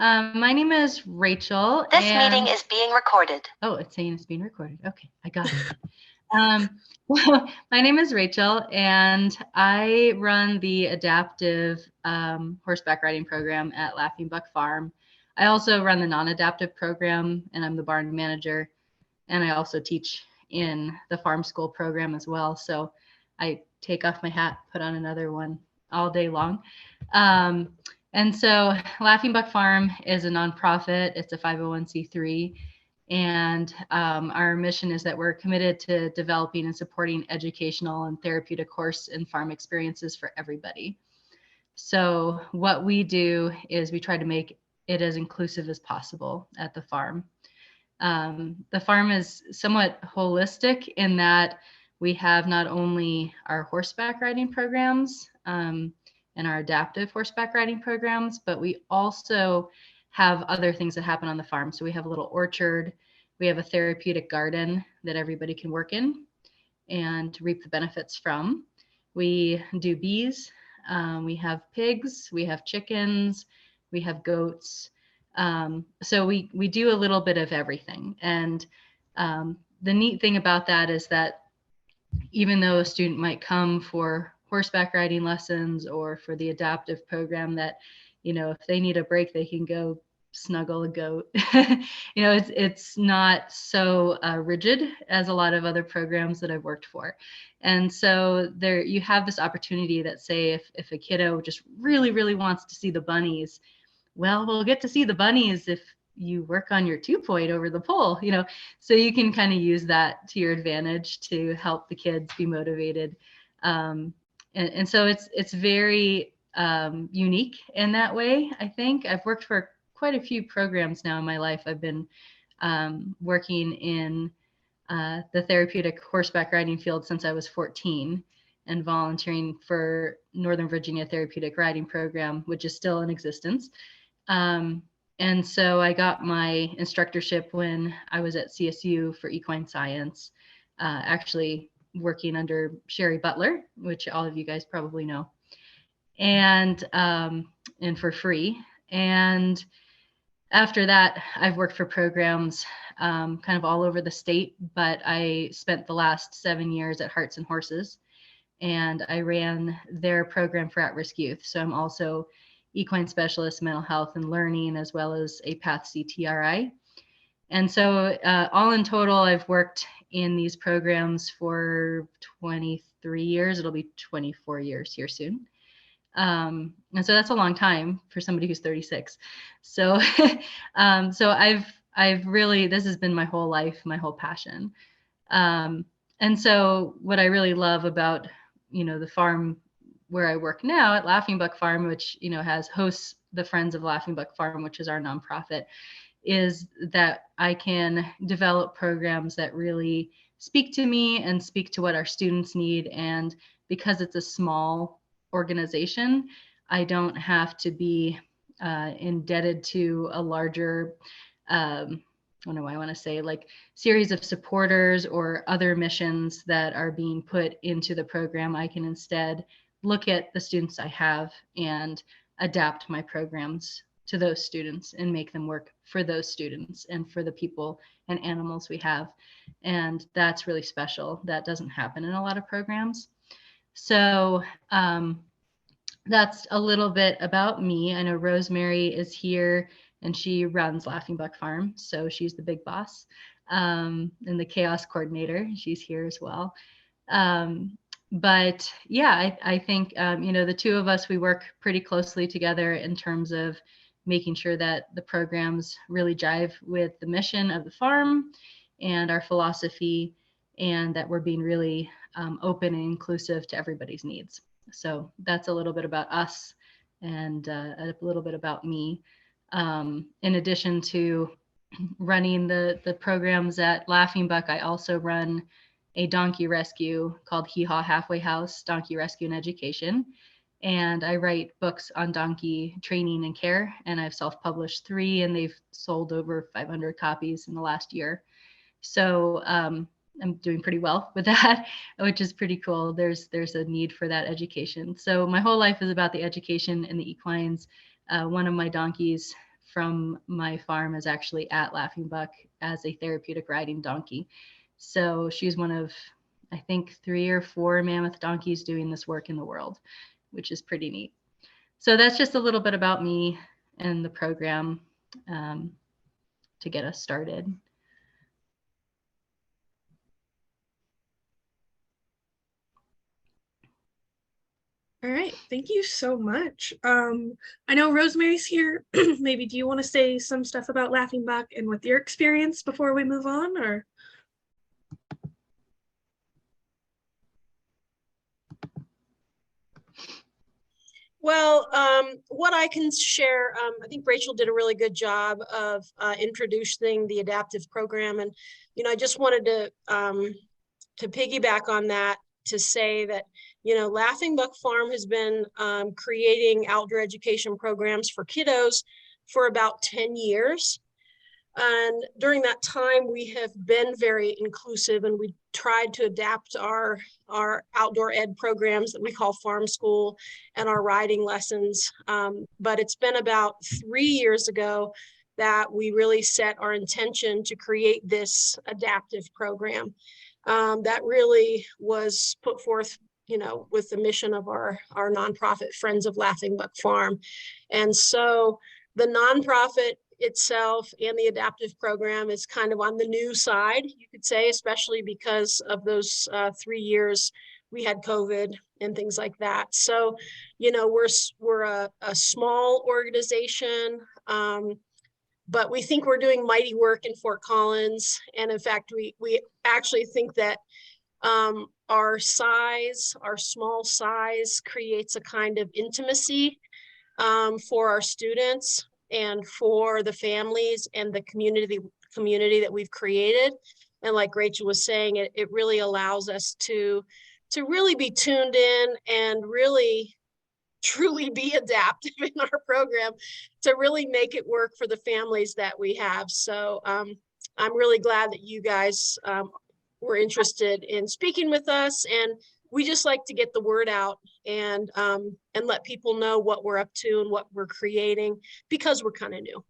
My name is Rachel. This meeting is being recorded. Oh, it's saying it's being recorded. Okay, I got it. Well, my name is Rachel, and I run the adaptive horseback riding program at Laughing Buck Farm. I also run the non-adaptive program, and I'm the barn manager. And I also teach in the farm school program as well. So I take off my hat, put on another one all day long. And so Laughing Buck Farm is a nonprofit. It's a 501c3. And our mission is that we're committed to developing and supporting educational and therapeutic horse and farm experiences for everybody. So what we do is we try to make it as inclusive as possible at the farm. The farm is somewhat holistic in that we have not only our horseback riding programs and our adaptive horseback riding programs, but we also have other things that happen on the farm. So we have a little orchard, we have a therapeutic garden that everybody can work in and reap the benefits from. We do bees, we have pigs, we have chickens, we have goats. So we do a little bit of everything. And the neat thing about that is that even though a student might come for horseback riding lessons or for the adaptive program, that, you know, if they need a break, they can go snuggle a goat. You know, it's not so rigid as a lot of other programs that I've worked for. And so there you have this opportunity that, say, if a kiddo just really wants to see the bunnies, well, we'll get to see the bunnies if you work on your 2-point over the pole, you know, so you can kind of use that to your advantage to help the kids be motivated. And so it's very unique in that way. I think I've worked for quite a few programs now in my life. I've been working in the therapeutic horseback riding field since I was 14 and volunteering for Northern Virginia Therapeutic Riding Program, which is still in existence. And so I got my instructorship when I was at CSU for equine science, actually working under Sherry Butler, which all of you guys probably know, and for free. And after that, I've worked for programs kind of all over the state, but I spent the last 7 years at Hearts and Horses, and I ran their program for at-risk youth. So I'm also equine specialist, mental health and learning, as well as APATH CTRI. And so all in total, I've worked in these programs for 23 years. It'll be 24 years here soon. And so that's a long time for somebody who's 36. So, so I've really, this has been my whole life, my whole passion. And so what I really love about, you know, the farm where I work now at Laughing Buck Farm, which, you know, hosts the Friends of Laughing Buck Farm, which is our nonprofit, is that I can develop programs that really speak to me and speak to what our students need. And because it's a small organization, I don't have to be indebted to a larger, I don't know, I want to say like series of supporters or other missions that are being put into the program. I can instead look at the students I have and adapt my programs to those students and make them work for those students and for the people and animals we have. And that's really special. That doesn't happen in a lot of programs. So that's a little bit about me. I know Rosemary is here and she runs Laughing Buck Farm. So she's the big boss and the chaos coordinator. She's here as well. But yeah, I think, you know, the two of us, we work pretty closely together in terms of making sure that the programs really jive with the mission of the farm and our philosophy, and that we're being really open and inclusive to everybody's needs. So that's a little bit about us and a little bit about me. In addition to running the programs at Laughing Buck, I also run a donkey rescue called Hee Haw Halfway House, Donkey Rescue and Education. And I write books on donkey training and care, and I've self-published 3, and they've sold over 500 copies in the last year. So I'm doing pretty well with that, which is pretty cool. There's a need for that education. So my whole life is about the education in the equines. One of my donkeys from my farm is actually at Laughing Buck as a therapeutic riding donkey. So she's one of, I think, 3 or 4 mammoth donkeys doing this work in the world, which is pretty neat. So that's just a little bit about me and the program to get us started. All right, thank you so much. I know Rosemary's here. Maybe do you want to say some stuff about Laughing Buck and with your experience before we move on, or? Well, what I can share, I think Rachel did a really good job of introducing the adaptive program. And, I just wanted to piggyback on that to say that, Laughing Buck Farm has been creating outdoor education programs for kiddos for about 10 years. And during that time, we have been very inclusive, and we tried to adapt our outdoor ed programs that we call farm school and our riding lessons. But it's been about 3 years ago that we really set our intention to create this adaptive program. That really was put forth, with the mission of our nonprofit Friends of Laughing Buck Farm. And so the nonprofit itself and the adaptive program is kind of on the new side, you could say, especially because of those 3 years we had COVID and things like that. So, we're a small organization, but we think we're doing mighty work in Fort Collins. And in fact, we actually think that our small size creates a kind of intimacy for our students and for the families and the community that we've created. And like Rachel was saying, it really allows us to really be tuned in and really truly be adaptive in our program to really make it work for the families that we have. So I'm really glad that you guys were interested in speaking with us, and we just like to get the word out and let people know what we're up to and what we're creating, because we're kind of new.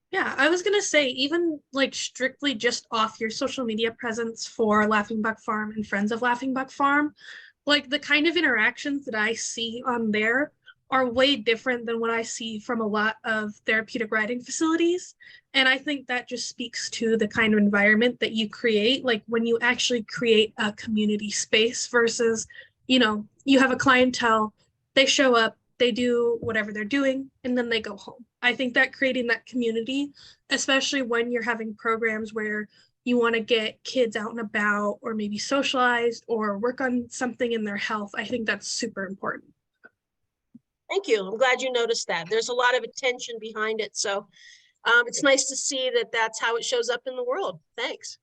Yeah, I was gonna say, even like strictly just off your social media presence for Laughing Buck Farm and Friends of Laughing Buck Farm, like the kind of interactions that I see on there are way different than what I see from a lot of therapeutic riding facilities. And I think that just speaks to the kind of environment that you create, like when you actually create a community space versus, you have a clientele, they show up, they do whatever they're doing, and then they go home. I think that creating that community, especially when you're having programs where you want to get kids out and about or maybe socialized or work on something in their health, I think that's super important. Thank you. I'm glad you noticed that. There's a lot of attention behind it. So it's nice to see that that's how it shows up in the world. Thanks.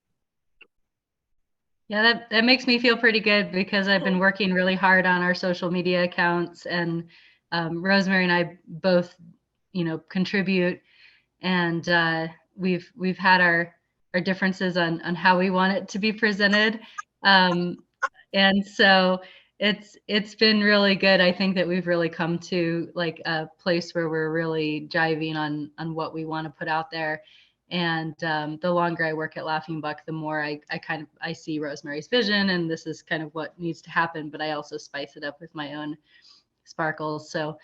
Yeah, that makes me feel pretty good, because I've been working really hard on our social media accounts, and Rosemary and I both, contribute, and we've had our differences on how we want it to be presented, and so it's been really good. I think that we've really come to like a place where we're really jiving on what we want to put out there. And the longer I work at Laughing Buck, the more I see Rosemary's vision, and this is kind of what needs to happen, but I also spice it up with my own sparkles. So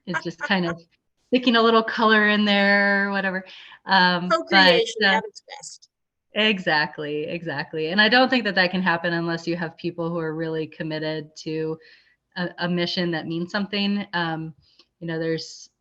it's just kind of sticking a little color in there or whatever. Co-creation at its best. Exactly. And I don't think that can happen unless you have people who are really committed to a mission that means something.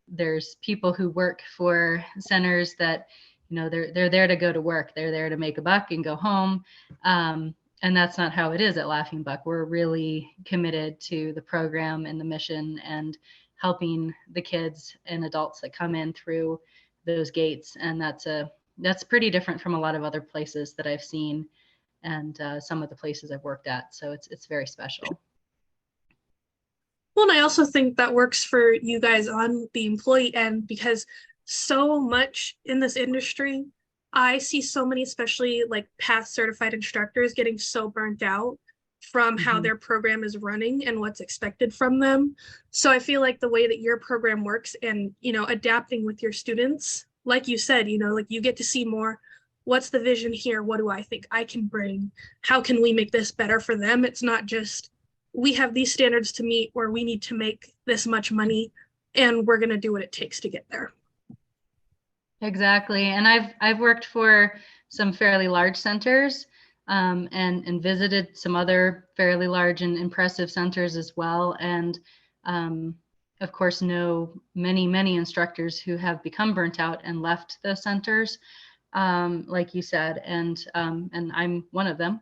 There's people who work for centers that, they're there to go to work. They're there to make a buck and go home. And that's not how it is at Laughing Buck. We're really committed to the program and the mission and helping the kids and adults that come in through those gates. And that's pretty different from a lot of other places that I've seen, and some of the places I've worked at. So it's very special. Well, and I also think that works for you guys on the employee end, because so much in this industry, I see so many, especially like past certified instructors, getting so burnt out from how their program is running and what's expected from them. So I feel like the way that your program works and, adapting with your students, like you said, like you get to see more, what's the vision here? What do I think I can bring? How can we make this better for them? It's not just, we have these standards to meet or we need to make this much money and we're going to do what it takes to get there. Exactly. And I've worked for some fairly large centers, and visited some other fairly large and impressive centers as well. And of course, know many instructors who have become burnt out and left those centers, like you said, and I'm one of them.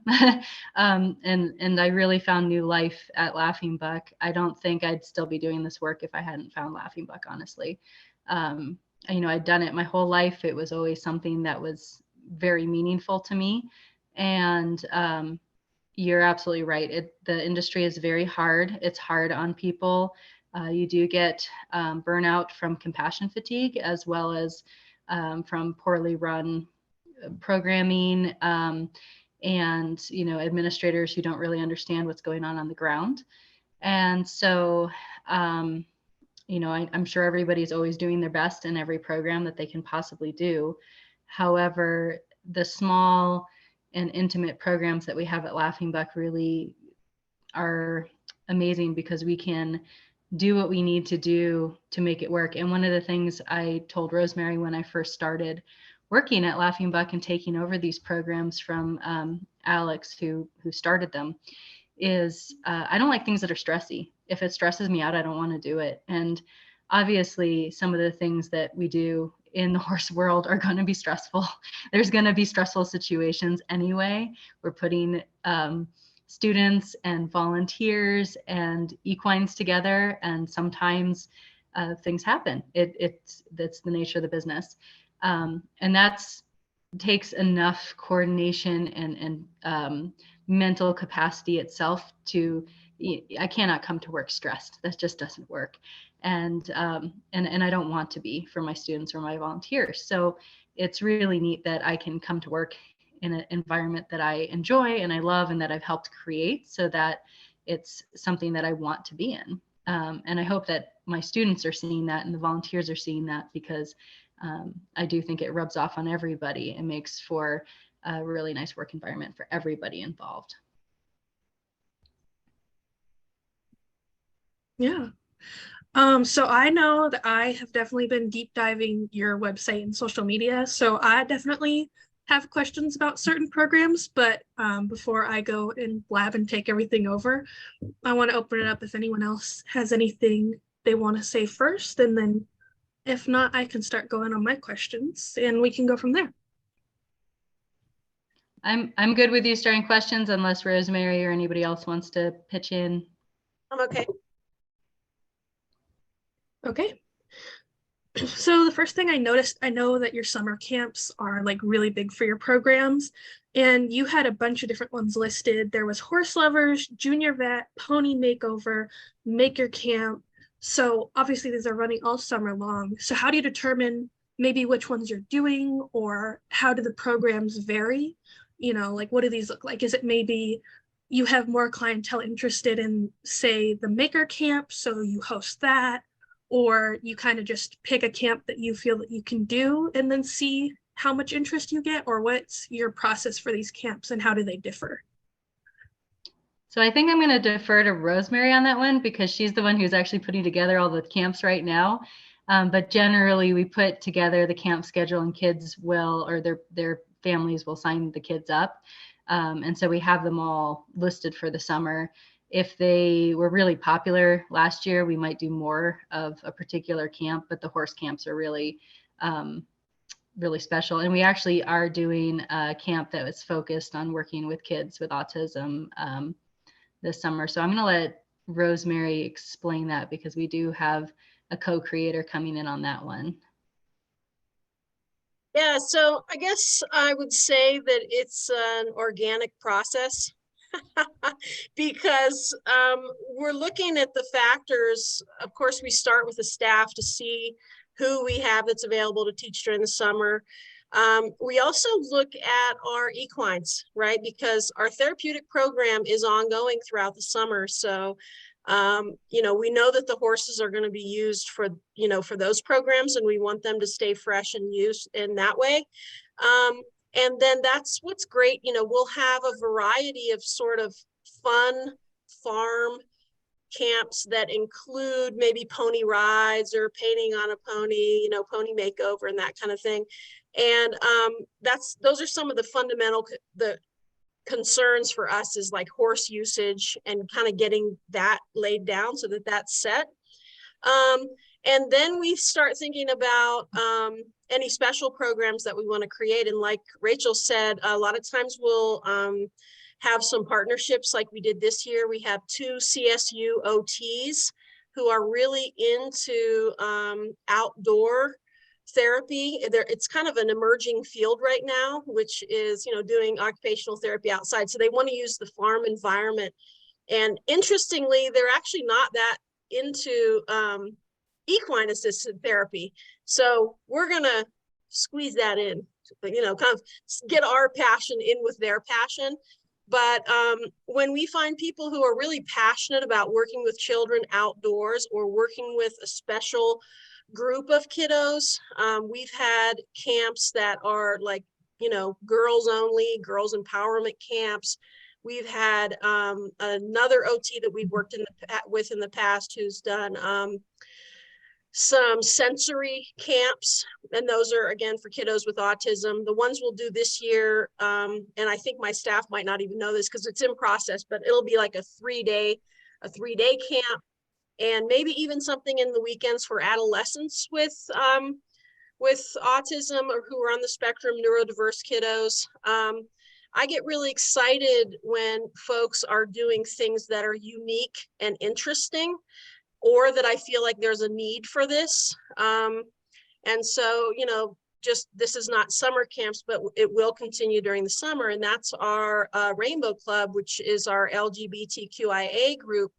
And I really found new life at Laughing Buck. I don't think I'd still be doing this work if I hadn't found Laughing Buck, honestly. I'd done it my whole life. It was always something that was very meaningful to me. And you're absolutely right. The industry is very hard. It's hard on people. You do get burnout from compassion fatigue, as well as from poorly run programming, and administrators who don't really understand what's going on the ground. And so I'm sure everybody's always doing their best in every program that they can possibly do. However, the small and intimate programs that we have at Laughing Buck really are amazing because we can do what we need to do to make it work. And one of the things I told Rosemary when I first started working at Laughing Buck and taking over these programs from Alex, who started them, is I don't like things that are stressy. If it stresses me out, I don't want to do it. And obviously, some of the things that we do in the horse world are going to be stressful. There's going to be stressful situations anyway. We're putting students and volunteers and equines together, and sometimes things happen. That's the nature of the business, and that's takes enough coordination and mental capacity itself to. I cannot come to work stressed. That just doesn't work. And I don't want to be for my students or my volunteers. So it's really neat that I can come to work in an environment that I enjoy and I love and that I've helped create, so that it's something that I want to be in. And I hope that my students are seeing that and the volunteers are seeing that, because I do think it rubs off on everybody and makes for a really nice work environment for everybody involved. Yeah. So I know that I have definitely been deep diving your website and social media. So I definitely have questions about certain programs, but before I go and blab and take everything over, I want to open it up if anyone else has anything they want to say first, and then if not, I can start going on my questions and we can go from there. I'm good with you starting questions unless Rosemary or anybody else wants to pitch in. I'm okay. Okay. So the first thing I noticed, I know that your summer camps are like really big for your programs, and you had a bunch of different ones listed. There was Horse Lovers, Junior Vet, Pony Makeover, Maker Camp. So obviously these are running all summer long. So how do you determine maybe which ones you're doing, or how do the programs vary? Like what do these look like? Is it maybe you have more clientele interested in, say, the Maker Camp, so you host that? Or you kind of just pick a camp that you feel that you can do and then see how much interest you get? Or what's your process for these camps and how do they differ? So I think I'm going to defer to Rosemary on that one, because she's the one who's actually putting together all the camps right now. But generally we put together the camp schedule and kids will, or their families will sign the kids up. And so we have them all listed for the summer. If they were really popular last year, we might do more of a particular camp, but the horse camps are really, really special. And we actually are doing a camp that was focused on working with kids with autism this summer. So I'm going to let Rosemary explain that, because we do have a co-creator coming in on that one. Yeah, so I guess I would say that it's an organic process. Because we're looking at the factors. Of course, we start with the staff to see who we have that's available to teach during the summer. We also look at our equines, right? Because our therapeutic program is ongoing throughout the summer. So, we know that the horses are going to be used for, for those programs, and we want them to stay fresh and used in that way. And then that's what's great. We'll have a variety of sort of fun farm camps that include maybe pony rides or painting on a pony, pony makeover and that kind of thing. And those are some of the fundamental concerns for us, is like horse usage and kind of getting that laid down so that that's set. And then we start thinking about any special programs that we want to create. And like Rachel said, a lot of times we'll have some partnerships like we did this year. We have 2 CSU OTs who are really into outdoor therapy. It's kind of an emerging field right now, which is, doing occupational therapy outside. So they want to use the farm environment. And interestingly, they're actually not that into equine assisted therapy. So we're going to squeeze that in, kind of get our passion in with their passion. But when we find people who are really passionate about working with children outdoors or working with a special group of kiddos, we've had camps that are like, girls only, girls empowerment camps. We've had another OT that we've worked with in the past who's done some sensory camps, and those are again for kiddos with autism. The ones we'll do this year, and I think my staff might not even know this because it's in process, but it'll be like a 3-day camp, and maybe even something in the weekends for adolescents with autism or who are on the spectrum, neurodiverse kiddos. I get really excited when folks are doing things that are unique and interesting, or that I feel like there's a need for this. And so, just this is not summer camps, but it will continue during the summer. And that's our Rainbow Club, which is our LGBTQIA group.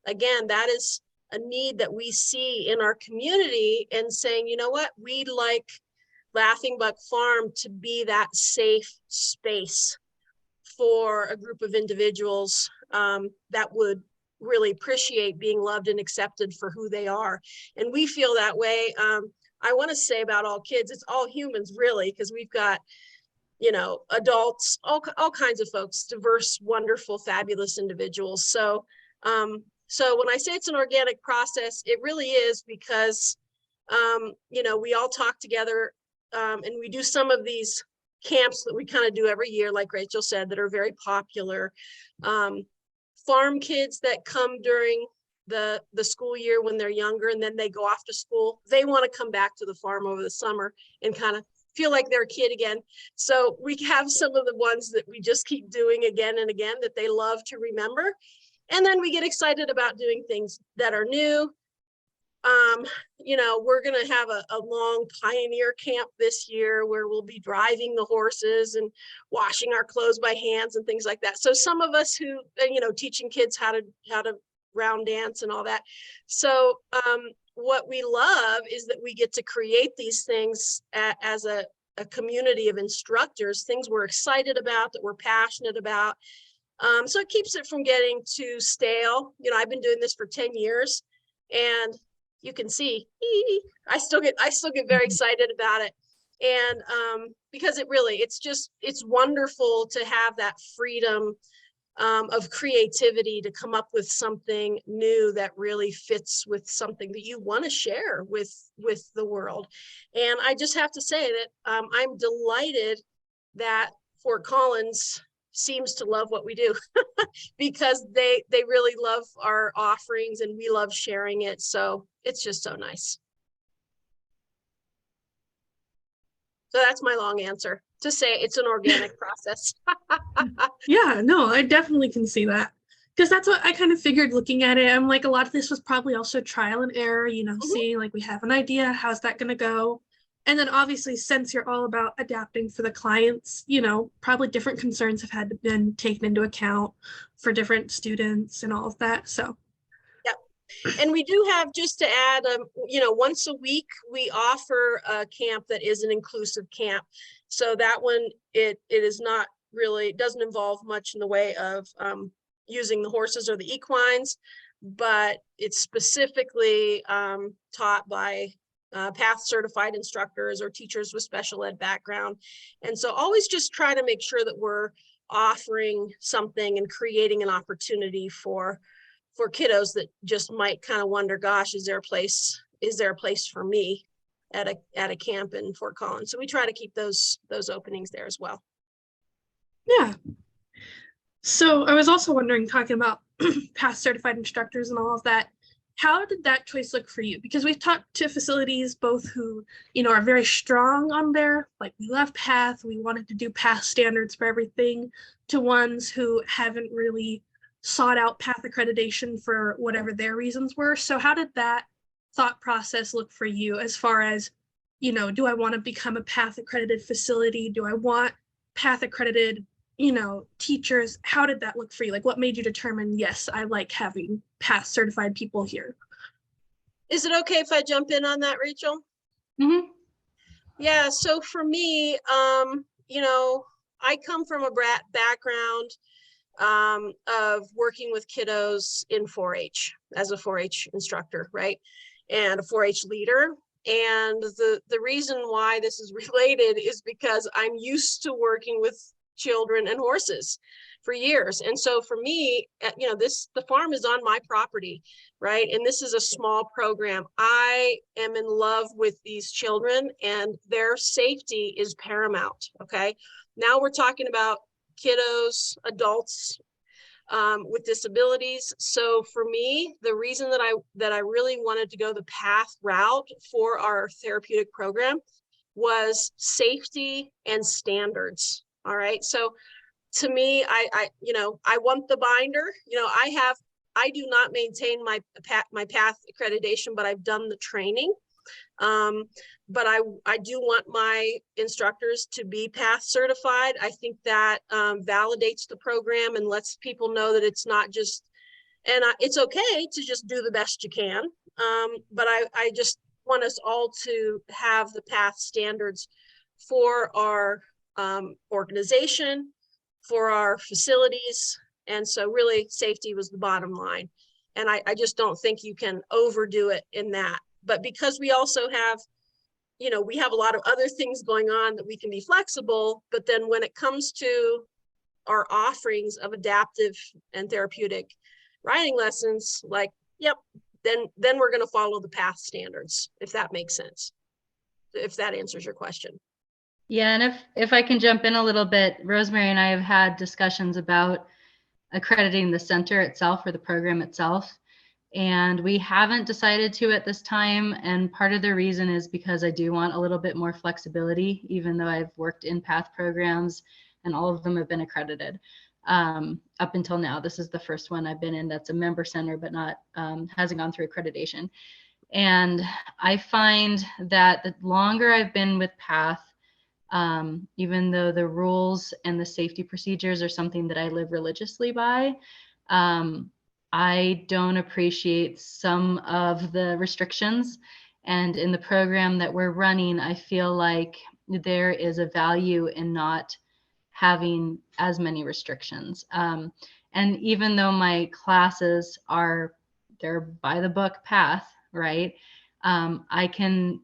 Again, that is a need that we see in our community, and saying, you know what, we'd like Laughing Buck Farm to be that safe space for a group of individuals that would really appreciate being loved and accepted for who they are. And we feel that way. I want to say about all kids, it's all humans really, because we've got, adults, all kinds of folks, diverse, wonderful, fabulous individuals. So, so when I say it's an organic process, it really is, because, we all talk together, and we do some of these camps that we kind of do every year, like Rachel said, that are very popular. Farm kids that come during the school year when they're younger, and then they go off to school, they want to come back to the farm over the summer and kind of feel like they're a kid again. So we have some of the ones that we just keep doing again and again that they love to remember. And then we get excited about doing things that are new. We're going to have a long pioneer camp this year where we'll be driving the horses and washing our clothes by hands and things like that. So some of us who, teaching kids how to round dance and all that. So what we love is that we get to create these things as a community of instructors, things we're excited about, that we're passionate about. So it keeps it from getting too stale. I've been doing this for 10 years, and you can see, I still get very excited about it. And because it's wonderful to have that freedom of creativity to come up with something new that really fits with something that you want to share with the world. And I just have to say that I'm delighted that Fort Collins seems to love what we do because they really love our offerings, and we love sharing it. So it's just so nice. So that's my long answer to say it's an organic process. Yeah, no, I definitely can see that, because that's what I kind of figured looking at it. I'm like, a lot of this was probably also trial and error, seeing like we have an idea, how's that going to go? And then obviously, since you're all about adapting for the clients, probably different concerns have had to been taken into account for different students and all of that. So yep. And we do have, just to add, once a week, we offer a camp that is an inclusive camp. So that one, it is not really, doesn't involve much in the way of using the horses or the equines, but it's specifically taught by PATH certified instructors or teachers with special ed background. And so always just try to make sure that we're offering something and creating an opportunity for kiddos that just might kind of wonder, gosh, is there a place for me at a camp in Fort Collins? So we try to keep those openings there as well. Yeah. So I was also wondering, talking about PATH certified instructors and all of that, how did that choice look for you? Because we've talked to facilities both who, are very strong on their, like, we love PATH, we wanted to do PATH standards for everything, to ones who haven't really sought out PATH accreditation for whatever their reasons were. So how did that thought process look for you as far as, do I want to become a PATH accredited facility? Do I want PATH accredited, teachers? How did that look for you? Like, what made you determine, yes, I like having PATH certified people here? Is it okay if I jump in on that, Rachel? Mm-hmm. Yeah, so for me, I come from a background of working with kiddos in 4-H as a 4-H instructor, right? And a 4-H leader. And the reason why this is related is because I'm used to working with children and horses for years. And so for me, the farm is on my property, right? And this is a small program. I am in love with these children and their safety is paramount, okay? Now we're talking about kiddos, adults with disabilities. So for me, the reason that I really wanted to go the PATH route for our therapeutic program was safety and standards. All right. So to me, I want the binder. I do not maintain my PATH accreditation, but I've done the training. But I do want my instructors to be PATH certified. I think that validates the program and lets people know that it's not just, and it's okay to just do the best you can. But I just want us all to have the PATH standards for our organization, for our facilities. And so really safety was the bottom line. And I just don't think you can overdo it in that. But because we also have, we have a lot of other things going on that we can be flexible, but then when it comes to our offerings of adaptive and therapeutic riding lessons, like, yep, then we're going to follow the PATH standards, if that makes sense, if that answers your question. Yeah, and if I can jump in a little bit, Rosemary and I have had discussions about accrediting the center itself or the program itself. And we haven't decided to at this time. And part of the reason is because I do want a little bit more flexibility, even though I've worked in PATH programs and all of them have been accredited up until now. This is the first one I've been in that's a member center, but not hasn't gone through accreditation. And I find that the longer I've been with PATH, even though the rules and the safety procedures are something that I live religiously by, I don't appreciate some of the restrictions. And in the program that we're running, I feel like there is a value in not having as many restrictions. And even though my classes they're by the book PATH, right? I can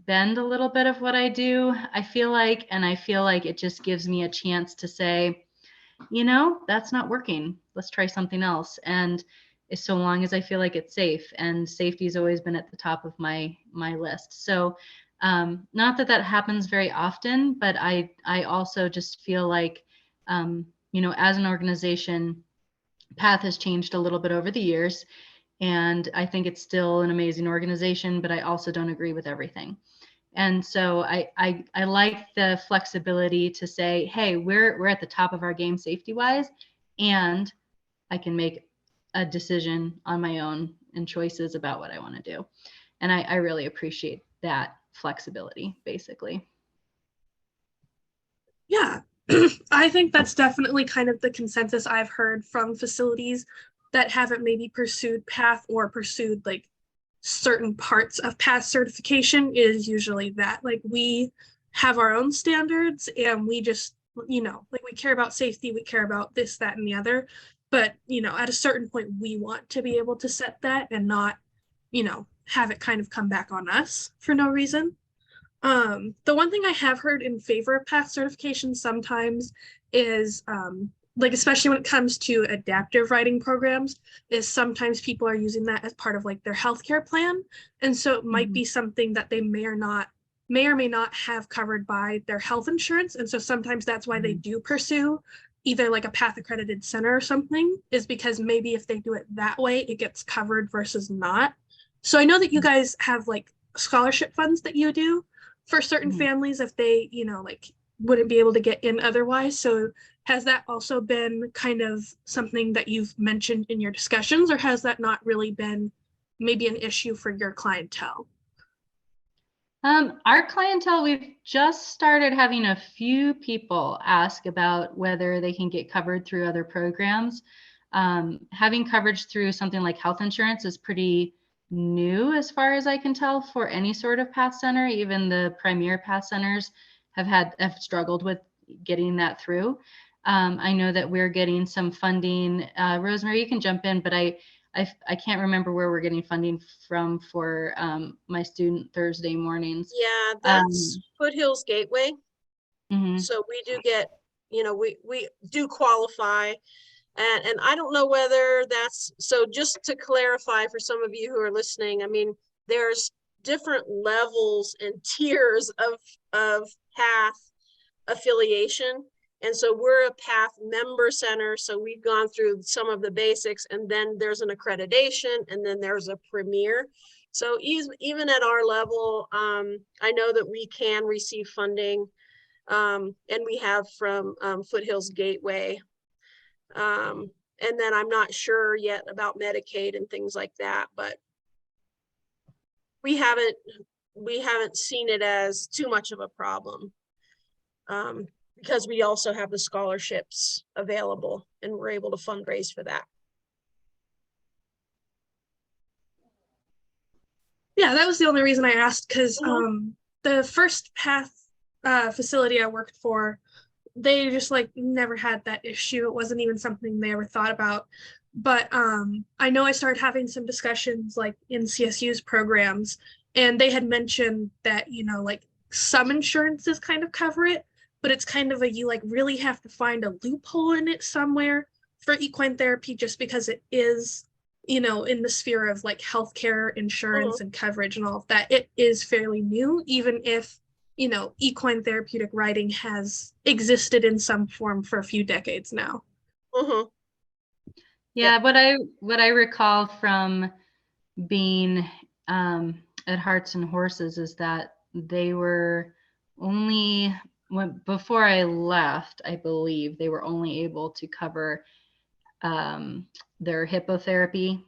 bend a little bit of what I do, I feel like, and I feel like it just gives me a chance to say, that's not working. Let's try something else. And so long as I feel like it's safe, and safety has always been at the top of my list. So not that happens very often, but I also just feel like, as an organization, PATH has changed a little bit over the years. And I think it's still an amazing organization, but I also don't agree with everything. And so I like the flexibility to say, hey, we're at the top of our game safety wise, and I can make a decision on my own and choices about what I want to do. And I really appreciate that flexibility, basically. Yeah, I think that's definitely kind of the consensus I've heard from facilities that haven't maybe pursued PATH or pursued like certain parts of PATH certification is usually that like we have our own standards and we just, like we care about safety, we care about this, that, and the other. But, at a certain point, we want to be able to set that and not, have it kind of come back on us for no reason. The one thing I have heard in favor of PATH certification sometimes is like, especially when it comes to adaptive riding programs, is sometimes people are using that as part of like their healthcare plan. And so it might be something that they may or may not have covered by their health insurance. And so sometimes that's why they do pursue either like a PATH accredited center or something, is because maybe if they do it that way, it gets covered versus not. So I know that you guys have like scholarship funds that you do for certain families if they, like wouldn't be able to get in otherwise. So has that also been kind of something that you've mentioned in your discussions, or has that not really been maybe an issue for your clientele? Our clientele, we've just started having a few people ask about whether they can get covered through other programs. Having coverage through something like health insurance is pretty new as far as I can tell for any sort of PATH center. Even the premier PATH centers have struggled with getting that through. I know that we're getting some funding. Rosemary, you can jump in, but I can't remember where we're getting funding from for my student Thursday mornings. Yeah, that's Foothills Gateway. So we do get, we do qualify. And I don't know whether that's, so just to clarify for some of you who are listening, I mean, there's different levels and tiers of PATH affiliation. And so we're a PATH member center. So we've gone through some of the basics, and then there's an accreditation, and then there's a premier. So even at our level, I know that we can receive funding, and we have from Foothills Gateway. And then I'm not sure yet about Medicaid and things like that, but we haven't seen it as too much of a problem, because we also have the scholarships available and we're able to fundraise for that. Yeah, that was the only reason I asked, because the first PATH facility I worked for, they just like never had that issue. It wasn't even something they ever thought about. But I know I started having some discussions like in CSU's programs, and they had mentioned that, like some insurances kind of cover it, but it's kind of you like really have to find a loophole in it somewhere for equine therapy, just because it is, in the sphere of like healthcare insurance and coverage and all of that. It is fairly new, even if equine therapeutic riding has existed in some form for a few decades now. Yeah, what I recall from being at Hearts and Horses is that they were only, before I left, I believe they were only able to cover their hippotherapy,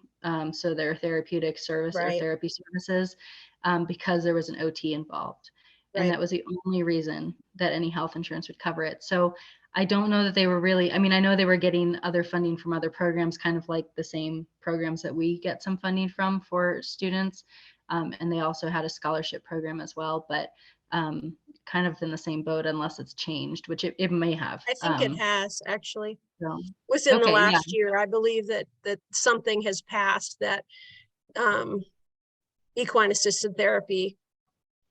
so their therapeutic service or therapy services, because there was an OT involved. And that was the only reason that any health insurance would cover it. So I don't know that they were really, I mean, I know they were getting other funding from other programs, kind of like the same programs that we get some funding from for students. And they also had a scholarship program as well, but kind of in the same boat, unless it's changed, which it may have. I think it has actually. So, within the last year, I believe that something has passed that equine assisted therapy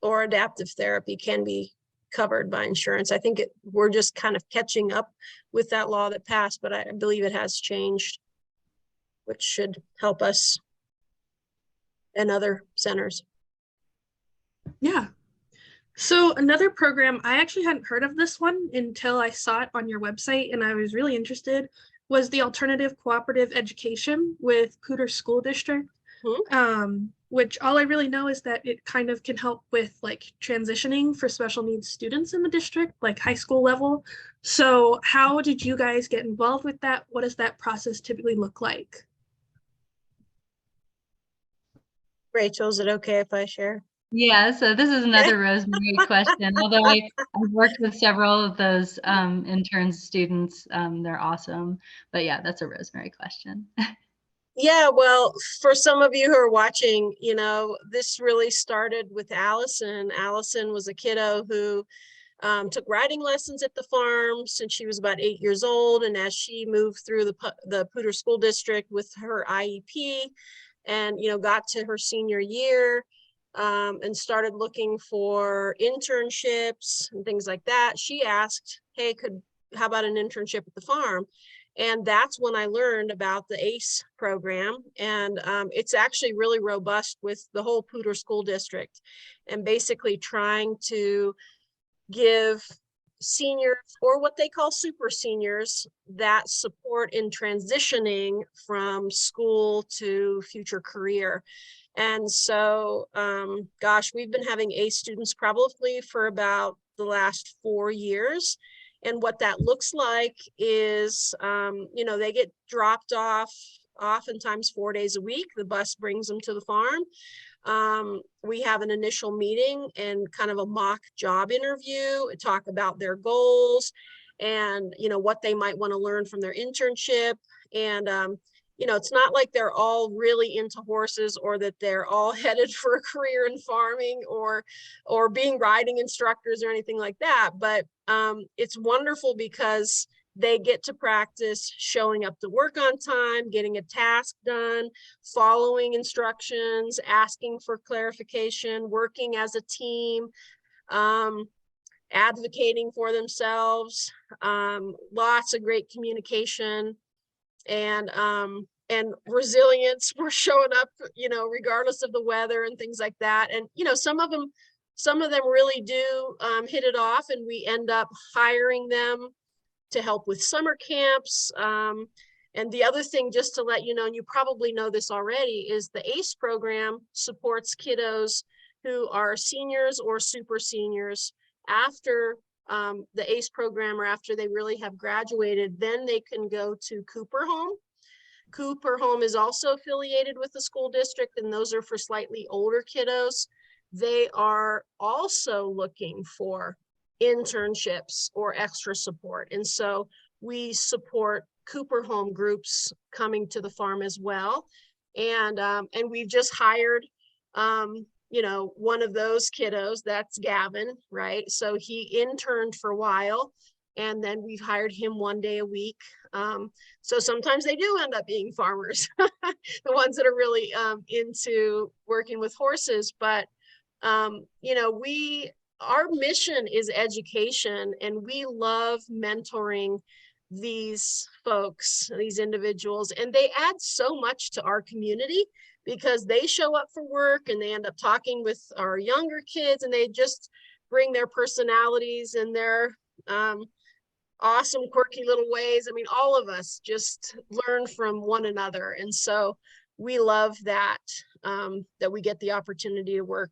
or adaptive therapy can be covered by insurance. I think we're just kind of catching up with that law that passed, but I believe it has changed, which should help us and other centers. Yeah. So another program, I actually hadn't heard of this one until I saw it on your website, and I was really interested, was the Alternative Cooperative Education with Poudre School District. Which all I really know is that it kind of can help with like transitioning for special needs students in the district, like high school level. So how did you guys get involved with that? What does that process typically look like? Rachel, is it okay if I share? Yeah, so this is another Rosemary question. Although I've worked with several of those interns students, they're awesome. But yeah, that's a Rosemary question. Yeah, well, for some of you who are watching, you know, this really started with Allison. Allison was a kiddo who took riding lessons at the farm since she was about 8 years old. And as she moved through the Poudre School District with her IEP and, you know, got to her senior year and started looking for internships and things like that, she asked, hey, how about an internship at the farm? And that's when I learned about the ACE program. And it's actually really robust with the whole Poudre School District, and basically trying to give seniors, or what they call super seniors, that support in transitioning from school to future career. And so, gosh, we've been having ACE students probably for about the last 4 years. And what that looks like is, you know, they get dropped off oftentimes 4 days a week. The bus brings them to the farm. We have an initial meeting and kind of a mock job interview, talk about their goals and, you know, what they might want to learn from their internship. And, you know, it's not like they're all really into horses or that they're all headed for a career in farming or being riding instructors or anything like that. But it's wonderful because they get to practice showing up to work on time, getting a task done, following instructions, asking for clarification, working as a team, advocating for themselves, lots of great communication and resilience for showing up, you know, regardless of the weather and things like that. And, you know, some of them really do hit it off, and we end up hiring them to help with summer camps. And the other thing, just to let you know, and you probably know this already, is the ACE program supports kiddos who are seniors or super seniors. After the ACE program, or after they really have graduated, then they can go to Cooper Home. Cooper Home is also affiliated with the school district, and those are for slightly older kiddos. They are also looking for internships or extra support. And so we support Cooper Home groups coming to the farm as well. And we've just hired, you know, one of those kiddos, that's Gavin, right? So he interned for a while, and then we've hired him 1 day a week. So sometimes they do end up being farmers, the ones that are really into working with horses. But, you know, our mission is education, and we love mentoring these folks, these individuals, and they add so much to our community because they show up for work and they end up talking with our younger kids, and they just bring their personalities and their awesome, quirky little ways. I mean, all of us just learn from one another. And so we love that, that we get the opportunity to work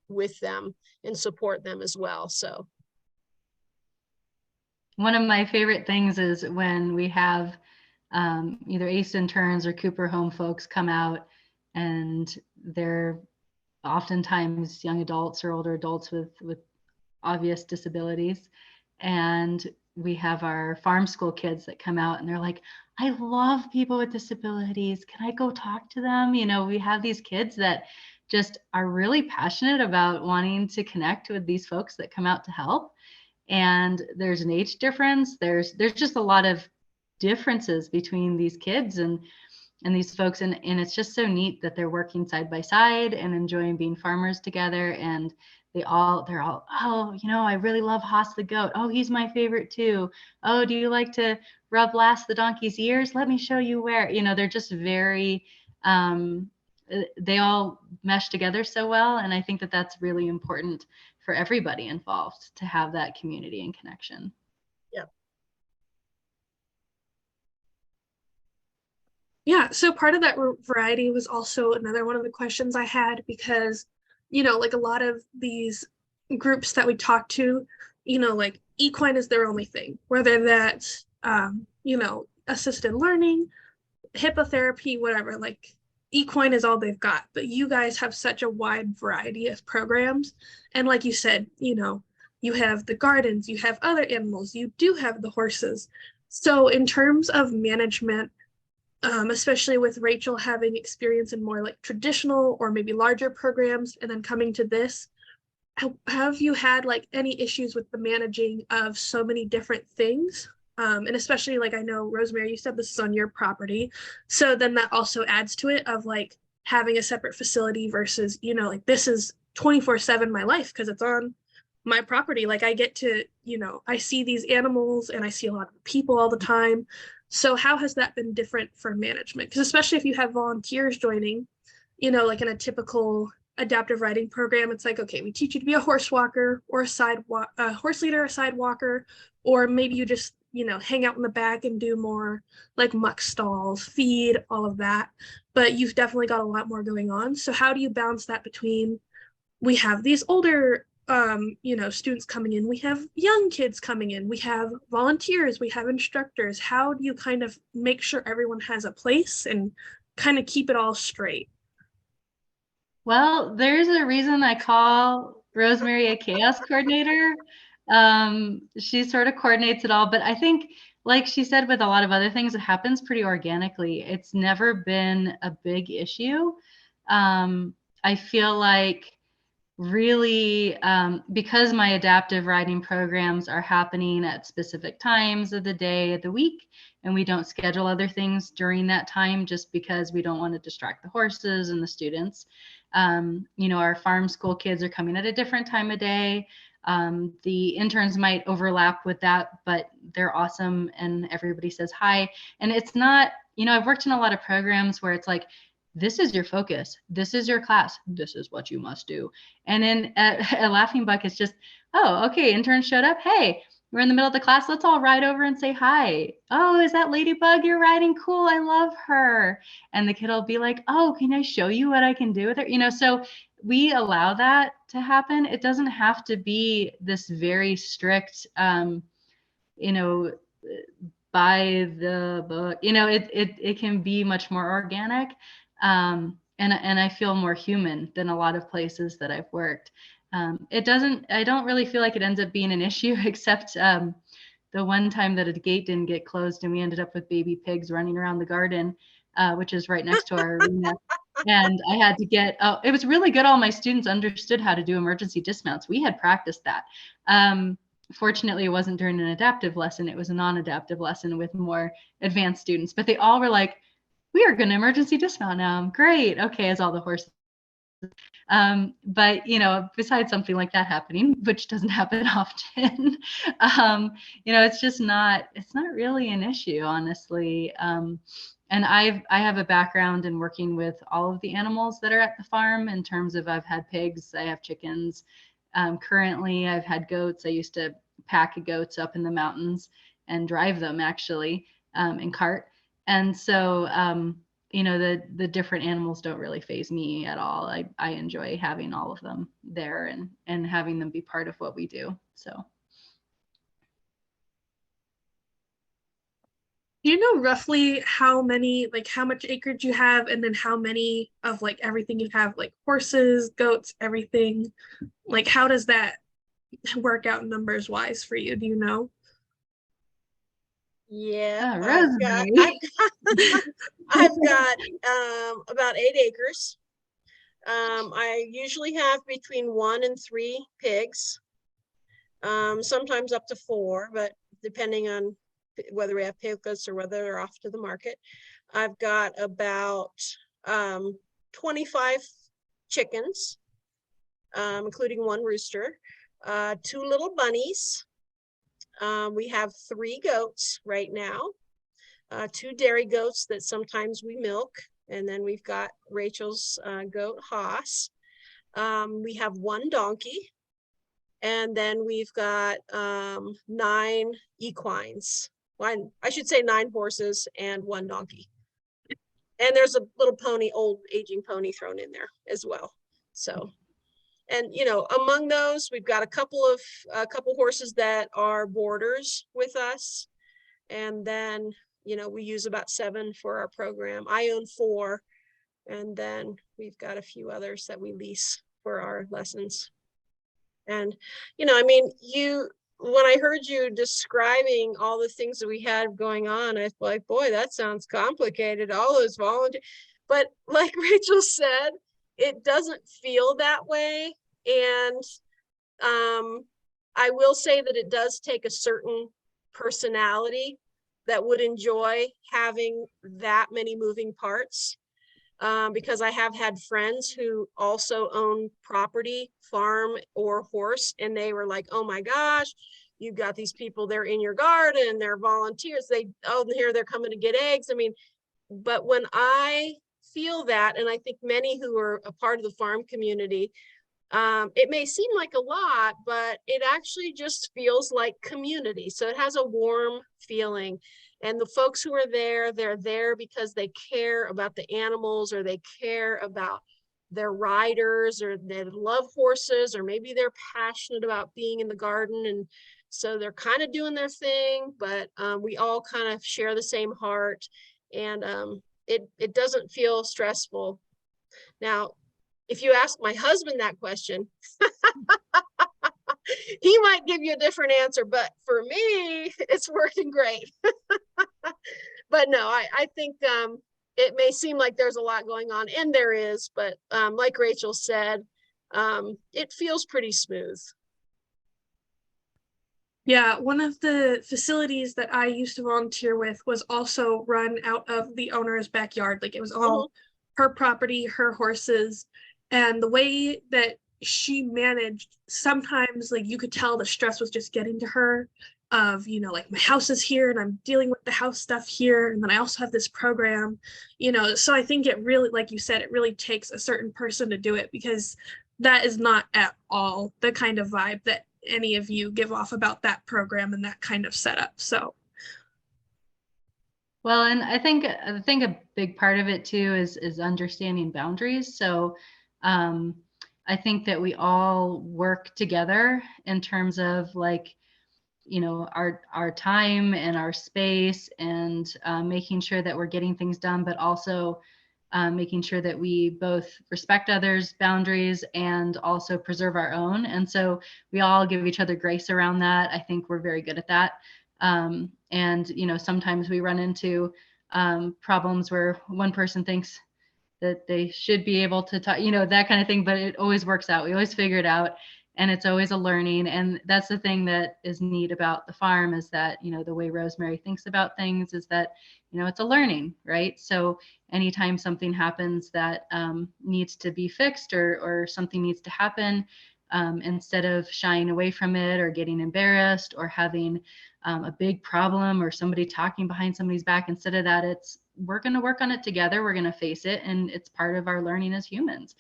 with them and support them as well. So one of my favorite things is when we have either ACE interns or Cooper Home folks come out, and they're oftentimes young adults or older adults with obvious disabilities. And we have our farm school kids that come out and they're like, I love people with disabilities. Can I go talk to them? You know, we have these kids that just are really passionate about wanting to connect with these folks that come out to help. And there's an age difference. There's just a lot of differences between these kids and these folks. And it's just so neat that they're working side by side and enjoying being farmers together. And they're all, oh, you know, I really love Haas the goat. Oh, he's my favorite too. Oh, do you like to rub Lass the donkey's ears? Let me show you where. You know, they're just very, they all mesh together so well. And I think that that's really important for everybody involved to have that community and connection. Yeah, so part of that variety was also another one of the questions I had, because, you know, like a lot of these groups that we talk to, you know, like Equine is their only thing, whether that's, you know, assisted learning, hippotherapy, whatever, like Equine is all they've got. But you guys have such a wide variety of programs. And like you said, you know, you have the gardens, you have other animals, you do have the horses. So in terms of management, especially with Rachel having experience in more like traditional or maybe larger programs and then coming to this. Have you had like any issues with the managing of so many different things? And especially like I know, Rosemary, you said this is on your property. So then that also adds to it of like having a separate facility versus, you know, like this is 24/7 my life because it's on my property. Like I get to, you know, I see these animals and I see a lot of people all the time. So how has that been different for management? Because especially if you have volunteers joining, you know, like in a typical adaptive riding program, it's like, okay, we teach you to be a horse walker or a horse leader, a side walker, or maybe you just, you know, hang out in the back and do more like muck stalls, feed, all of that. But you've definitely got a lot more going on. So how do you balance that between we have these older you know, students coming in, we have young kids coming in, we have volunteers, we have instructors. How do you kind of make sure everyone has a place and kind of keep it all straight? Well, there's a reason I call Rosemary a chaos coordinator. She sort of coordinates it all, but I think, like she said, with a lot of other things, it happens pretty organically. It's never been a big issue. I feel like really, because my adaptive riding programs are happening at specific times of the day, of the week, and we don't schedule other things during that time just because we don't want to distract the horses and the students. You know, our farm school kids are coming at a different time of day. The interns might overlap with that, but they're awesome and everybody says hi. And it's not, you know, I've worked in a lot of programs where it's like, this is your focus. This is your class. This is what you must do. And then at Laughing Buck, it's just, oh, okay, intern showed up. Hey, we're in the middle of the class. Let's all ride over and say hi. Oh, is that Ladybug you're riding? Cool. I love her. And the kid will be like, oh, can I show you what I can do with her? You know, so we allow that to happen. It doesn't have to be this very strict, you know, by the book. You know, it can be much more organic. And I feel more human than a lot of places that I've worked. I don't really feel like it ends up being an issue, except the one time that a gate didn't get closed and we ended up with baby pigs running around the garden, which is right next to our arena. And I had to get, oh, it was really good. All my students understood how to do emergency dismounts. We had practiced that. Fortunately, it wasn't during an adaptive lesson. It was a non-adaptive lesson with more advanced students, but they all were like, we are going to emergency dismount now. Great. Okay. As all the horses. But, you know, besides something like that happening, which doesn't happen often, you know, it's not really an issue, honestly. And I have a background in working with all of the animals that are at the farm in terms of I've had pigs, I have chickens. Currently, I've had goats. I used to pack goats up in the mountains and drive them actually in cart. And so, you know, the different animals don't really faze me at all. I enjoy having all of them there and having them be part of what we do. So. Do you know roughly how many, like how much acreage you have, and then how many of like everything you have, like horses, goats, everything? Like, how does that work out numbers wise for you? Do you know? Yeah, Rosemary. I've got about 8 acres. I usually have between 1 and 3 pigs, sometimes up to 4, but depending on whether we have piglets or whether they're off to the market. I've got about 25 chickens, including 1 rooster, 2 little bunnies. We have 3 goats right now, 2 dairy goats that sometimes we milk. And then we've got Rachel's goat, Haas. We have 1 donkey. And then we've got 9 equines. I should say 9 horses and 1 donkey. And there's a little pony, old aging pony thrown in there as well. So, and you know, among those, we've got a couple horses that are boarders with us. And then, you know, we use about 7 for our program. I own 4. And then we've got a few others that we lease for our lessons. And, you know, I mean, when I heard you describing all the things that we had going on, I was like, boy, that sounds complicated, all those volunteers. But like Rachel said, it doesn't feel that way. And I will say that it does take a certain personality that would enjoy having that many moving parts. Because I have had friends who also own property, farm or horse, and they were like, oh my gosh, you've got these people, they're in your garden, they're volunteers, here they're coming to get eggs. I mean, but when I feel that, and I think many who are a part of the farm community, it may seem like a lot, but it actually just feels like community. So it has a warm feeling. And the folks who are there, they're there because they care about the animals, or they care about their riders, or they love horses, or maybe they're passionate about being in the garden. And so they're kind of doing their thing, but we all kind of share the same heart, and it doesn't feel stressful. Now, if you ask my husband that question, he might give you a different answer, but for me, it's working great. But no, I think it may seem like there's a lot going on, and there is, but like Rachel said, it feels pretty smooth. Yeah, one of the facilities that I used to volunteer with was also run out of the owner's backyard. Like, it was all her property, her horses, and the way that she managed, sometimes like you could tell the stress was just getting to her of, you know, like, my house is here and I'm dealing with the house stuff here, and then I also have this program, you know. So I think it really, like you said, it really takes a certain person to do it, because that is not at all the kind of vibe that any of you give off about that program and that kind of setup. So well, and I think a big part of it too is understanding boundaries. So I think that we all work together in terms of, like, you know, our time and our space, and making sure that we're getting things done, but also making sure that we both respect others' boundaries and also preserve our own. And so we all give each other grace around that. I think we're very good at that. And, you know, sometimes we run into problems where one person thinks that they should be able to talk, you know, that kind of thing, but it always works out. We always figure it out. And it's always a learning. And that's the thing that is neat about the farm, is that, you know, the way Rosemary thinks about things is that, you know, it's a learning, right? So anytime something happens that needs to be fixed, or something needs to happen, instead of shying away from it or getting embarrassed or having a big problem or somebody talking behind somebody's back, instead of that, it's, we're going to work on it together. We're going to face it. And it's part of our learning as humans.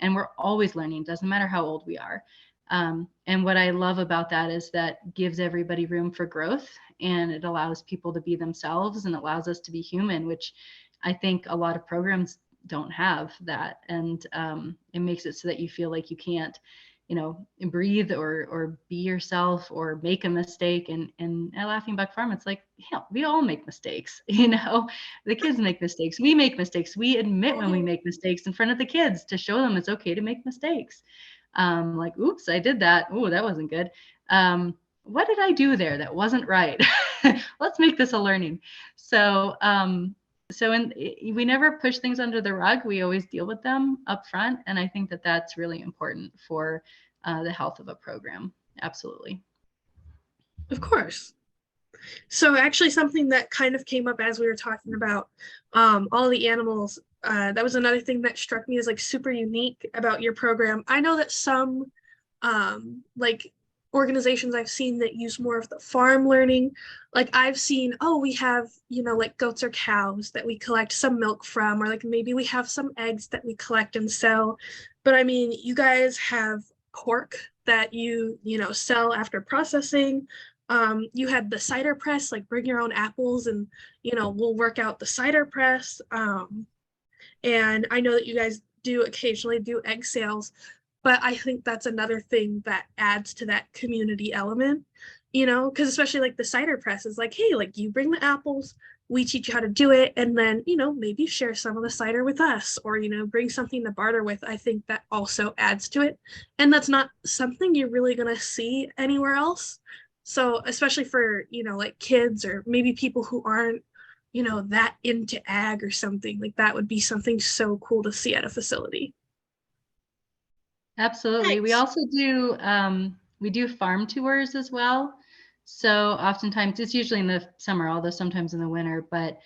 And we're always learning, doesn't matter how old we are. And what I love about that is that gives everybody room for growth, and it allows people to be themselves, and allows us to be human, which I think a lot of programs don't have that. And it makes it so that you feel like you can't, you know, breathe or be yourself or make a mistake. And at Laughing Buck Farm, it's like, yeah, we all make mistakes. You know, the kids make mistakes. We make mistakes. We admit when we make mistakes in front of the kids to show them it's okay to make mistakes. Like, oops, I did that. Oh, that wasn't good. What did I do there that wasn't right? Let's make this a learning. So we never push things under the rug. We always deal with them up front. And I think that that's really important for the health of a program. Absolutely. of course. So actually, something that kind of came up as we were talking about all the animals, that was another thing that struck me as like super unique about your program. I know that some like organizations I've seen that use more of the farm learning, like I've seen, oh, we have, you know, like goats or cows that we collect some milk from, or like maybe we have some eggs that we collect and sell. But I mean, you guys have pork that you know, sell after processing. You had the cider press, like bring your own apples and, you know, we'll work out the cider press. And I know that you guys do occasionally do egg sales, but I think that's another thing that adds to that community element, you know, because especially like the cider press is like, hey, like you bring the apples, we teach you how to do it, and then, you know, maybe share some of the cider with us, or, you know, bring something to barter with. I think that also adds to it. And that's not something you're really going to see anywhere else. So especially for, like kids or maybe people who aren't, that into ag or something, like that would be something so cool to see at a facility. Absolutely. We Thanks. also do we do farm tours as well. So oftentimes it's usually in the summer, although sometimes in the winter, but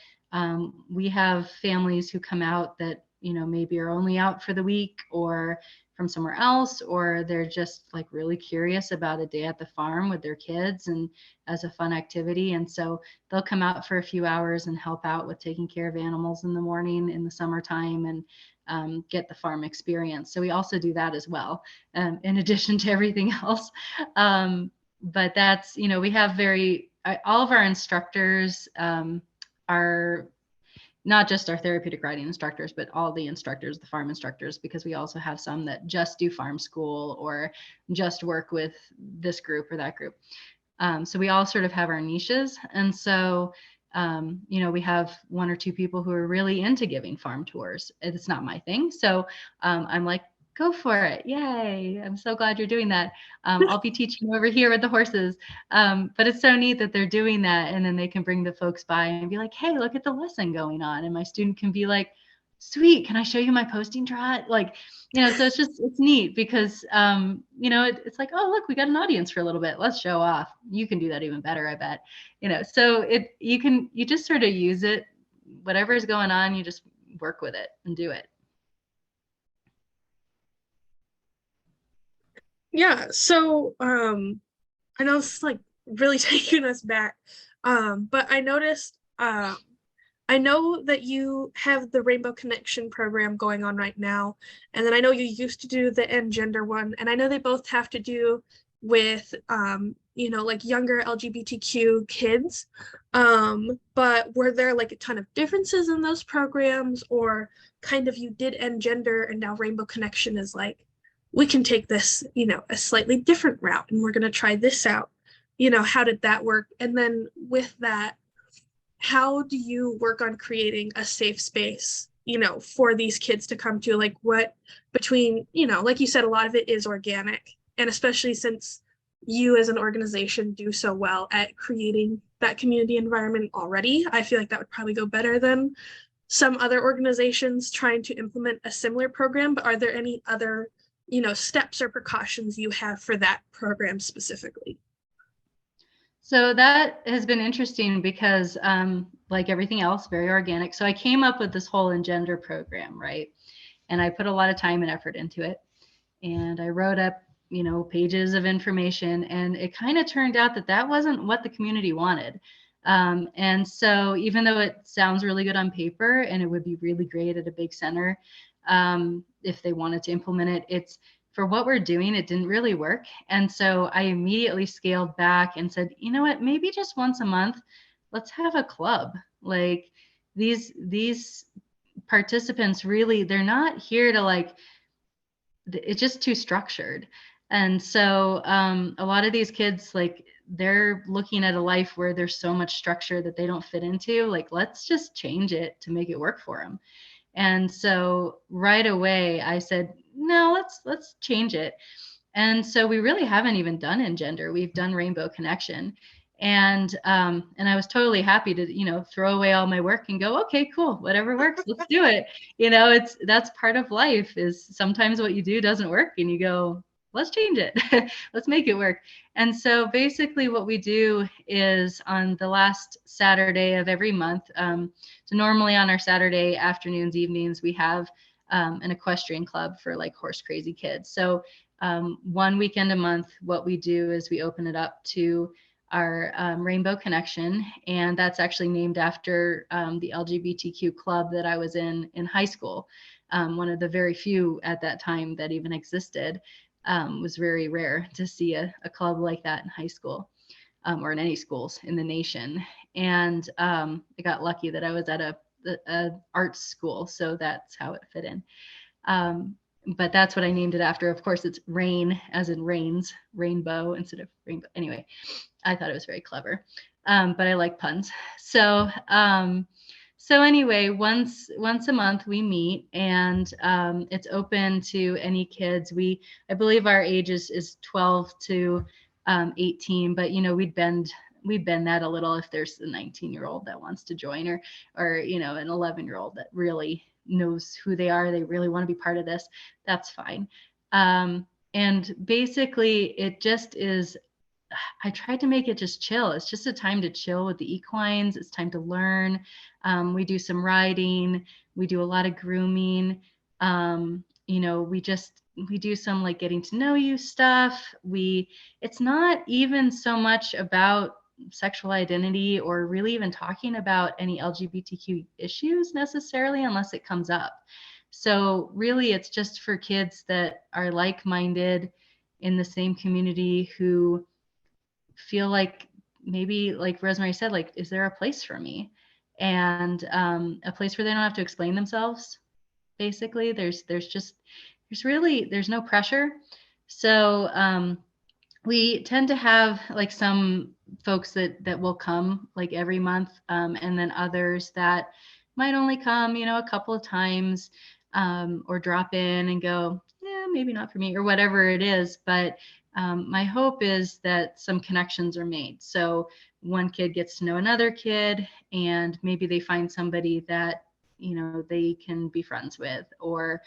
we have families who come out that, maybe are only out for the week or from somewhere else, or they're just like really curious about a day at the farm with their kids and as a fun activity. And so they'll come out for a few hours and help out with taking care of animals in the morning in the summertime and get the farm experience. So we also do that as well, in addition to everything else. But that's, we have all of our instructors are not just our therapeutic riding instructors, but all the instructors, the farm instructors, because we also have some that just do farm school or just work with this group or that group. So we all sort of have our niches. And so, we have one or two people who are really into giving farm tours. It's not my thing. So I'm like, go for it. Yay. I'm so glad you're doing that. I'll be teaching over here with the horses. But it's so neat that they're doing that. And then they can bring the folks by and be like, hey, look at the lesson going on. And my student can be like, sweet, can I show you my posting trot? Like, so it's neat because, it's like, oh, look, we got an audience for a little bit. Let's show off. You can do that even better, I bet. So you just sort of use it, whatever's going on, you just work with it and do it. Yeah. So, I know this is like really taking us back, but I noticed, I know that you have the Rainbow Connection program going on right now. And then I know you used to do the Engender one. And I know they both have to do with, like younger LGBTQ kids. But were there like a ton of differences in those programs, or kind of you did Engender and now Rainbow Connection is like, we can take this, a slightly different route and we're going to try this out. How did that work? And then with that, how do you work on creating a safe space, for these kids to come to? Like what between, like you said, a lot of it is organic. And especially since you as an organization do so well at creating that community environment already, I feel like that would probably go better than some other organizations trying to implement a similar program. But are there any other, steps or precautions you have for that program specifically? So that has been interesting because, like everything else, very organic. So I came up with this whole Engender program, right? And I put a lot of time and effort into it. And I wrote up, pages of information. And it kind of turned out that wasn't what the community wanted. And so even though it sounds really good on paper and it would be really great at a big center, if they wanted to implement it, for what we're doing, it didn't really work. And so I immediately scaled back and said, you know what, maybe just once a month, let's have a club. Like these participants really, they're not here to it's just too structured. And so a lot of these kids, like they're looking at a life where there's so much structure that they don't fit into. Like, let's just change it to make it work for them. And so right away I said, no, let's change it. And so we really haven't even done Engender. We've done Rainbow Connection. And I was totally happy to, throw away all my work and go, okay, cool, whatever works, let's do it. That's part of life, is sometimes what you do doesn't work and you go, let's change it. Let's make it work. And so basically what we do is on the last Saturday of every month, so normally on our Saturday afternoons, evenings, we have an equestrian club for like horse crazy kids. So one weekend a month, what we do is we open it up to our Rainbow Connection, and that's actually named after the LGBTQ club that I was in high school. One of the very few at that time that even existed. Was very rare to see a club like that in high school or in any schools in the nation. And I got lucky that I was at a arts school, so that's how it fit in. But that's what I named it after. Of course, it's rain, as in rains, rainbow instead of rainbow. Anyway, I thought it was very clever, but I like puns. So anyway, once a month we meet, and it's open to any kids. I believe our age is 12 to 18, but we'd bend that a little if there's a 19-year-old that wants to join, or an 11-year-old that really knows who they are, they really want to be part of this, that's fine. And basically it just is, I tried to make it just chill. It's just a time to chill with the equines. It's time to learn. We do some riding. We do a lot of grooming. We do some like getting to know you stuff. It's not even so much about sexual identity or really even talking about any LGBTQ issues necessarily, unless it comes up. So really it's just for kids that are like-minded in the same community, who feel like, maybe like Rosemary said, like, is there a place for me? And a place where they don't have to explain themselves. Basically, there's no pressure. So we tend to have like some folks that will come like every month, and then others that might only come, a couple of times, or drop in and go, yeah, maybe not for me, or whatever it is. But my hope is that some connections are made. So one kid gets to know another kid, and maybe they find somebody that, they can be friends with, or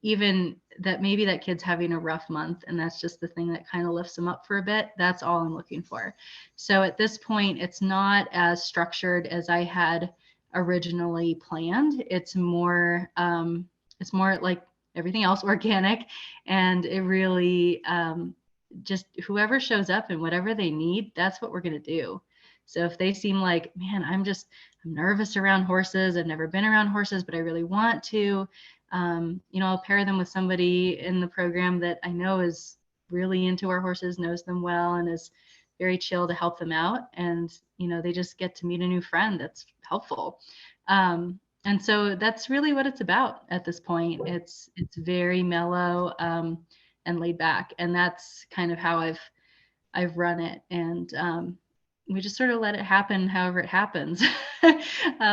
even that maybe that kid's having a rough month, and that's just the thing that kind of lifts them up for a bit. That's all I'm looking for. So at this point, it's not as structured as I had originally planned. It's more like everything else, organic, and it really just whoever shows up and whatever they need, that's what we're going to do. So if they seem like, man, I'm nervous around horses, I've never been around horses, but I really want to, I'll pair them with somebody in the program that I know is really into our horses, knows them well, and is very chill to help them out. And, they just get to meet a new friend that's helpful. And so that's really what it's about at this point. It's very mellow and laid back, and that's kind of how I've run it. And we just sort of let it happen however it happens,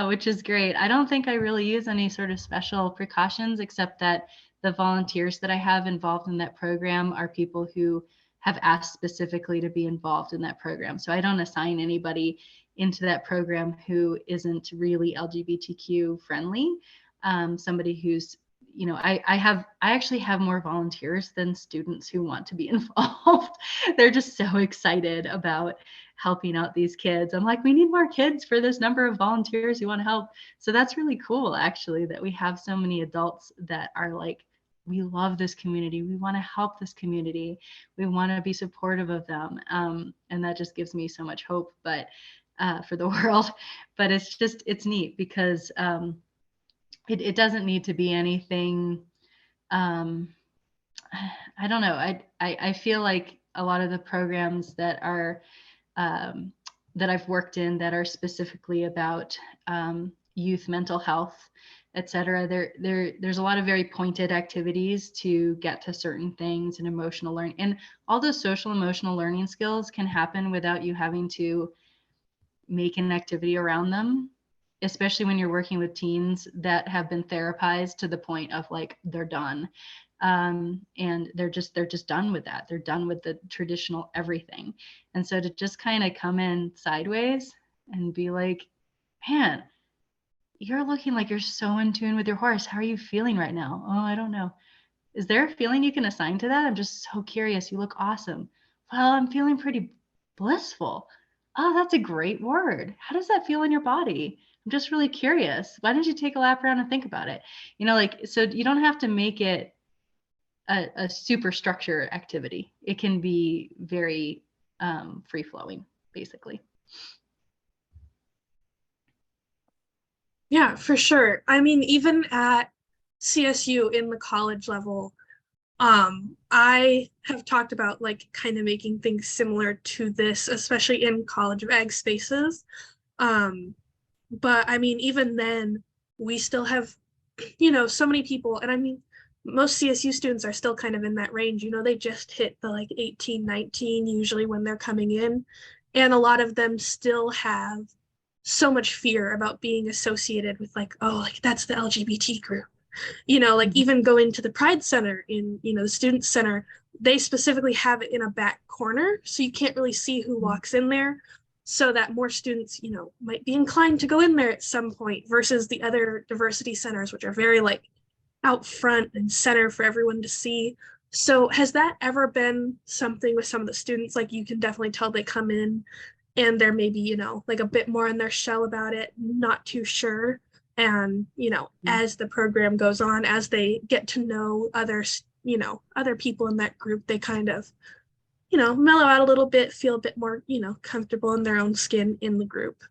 which is great. I don't think I really use any sort of special precautions, except that the volunteers that I have involved in that program are people who have asked specifically to be involved in that program. So I don't assign anybody into that program who isn't really LGBTQ friendly. Somebody who's, I actually have more volunteers than students who want to be involved. They're just so excited about helping out these kids. I'm like, we need more kids for this number of volunteers who want to help. So that's really cool, actually, that we have so many adults that are like, we love this community. We want to help this community. We want to be supportive of them. And that just gives me so much hope, but for the world. But it's neat because it doesn't need to be anything. I don't know. I feel like a lot of the programs that are that I've worked in that are specifically about youth mental health, et cetera, there's a lot of very pointed activities to get to certain things, and emotional learning, and all those social emotional learning skills can happen without you having to make an activity around them, especially when you're working with teens that have been therapized to the point of like they're done, and they're just done with that. They're done with the traditional everything. And so to just kind of come in sideways and be like, man, you're looking like you're so in tune with your horse. How are you feeling right now? Oh, I don't know. Is there a feeling you can assign to that? I'm just so curious. You look awesome. Well, I'm feeling pretty blissful. Oh, that's a great word. How does that feel in your body? I'm just really curious. Why don't you take a lap around and think about it? So you don't have to make it a super structured activity. It can be very free flowing, basically. Yeah, for sure. I mean, even at CSU in the college level, I have talked about like kind of making things similar to this, especially in College of Ag spaces. But I mean, even then, we still have, so many people, and I mean, most CSU students are still kind of in that range. They just hit the like 18, 19 usually when they're coming in. And a lot of them still have so much fear about being associated with like, oh, like that's the LGBT group. like even go into the Pride Center in, the Student Center, they specifically have it in a back corner. So you can't really see who walks in there, so that more students, might be inclined to go in there at some point versus the other diversity centers, which are very like out front and center for everyone to see. So has that ever been something with some of the students? Like you can definitely tell they come in and they're maybe, like a bit more in their shell about it, not too sure. And, as the program goes on, as they get to know others, other people in that group, they kind of, mellow out a little bit, feel a bit more, comfortable in their own skin in the group.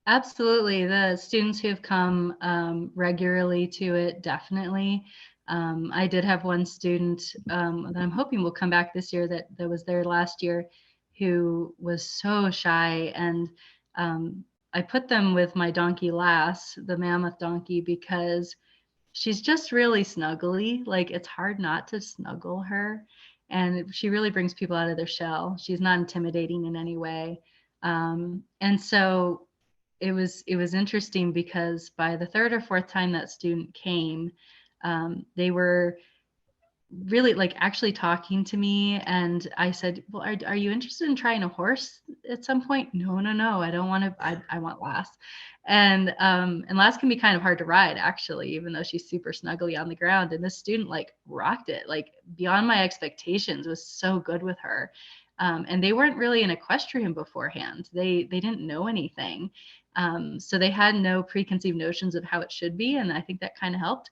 Absolutely. The students who have come regularly to it, definitely. I did have one student that I'm hoping will come back this year that was there last year, who was so shy. And I put them with my donkey Lass, the mammoth donkey, because she's just really snuggly. Like it's hard not to snuggle her. And she really brings people out of their shell. She's not intimidating in any way. And so it was interesting because by the third or fourth time that student came, they were really like actually talking to me, and I said, well, are you interested in trying a horse at some point? No, I don't want to. I want Lass. And Lass can be kind of hard to ride, actually, even though she's super snuggly on the ground. And this student like rocked it, like beyond my expectations, was so good with her. And they weren't really an equestrian beforehand. They didn't know anything. So they had no preconceived notions of how it should be. And I think that kind of helped.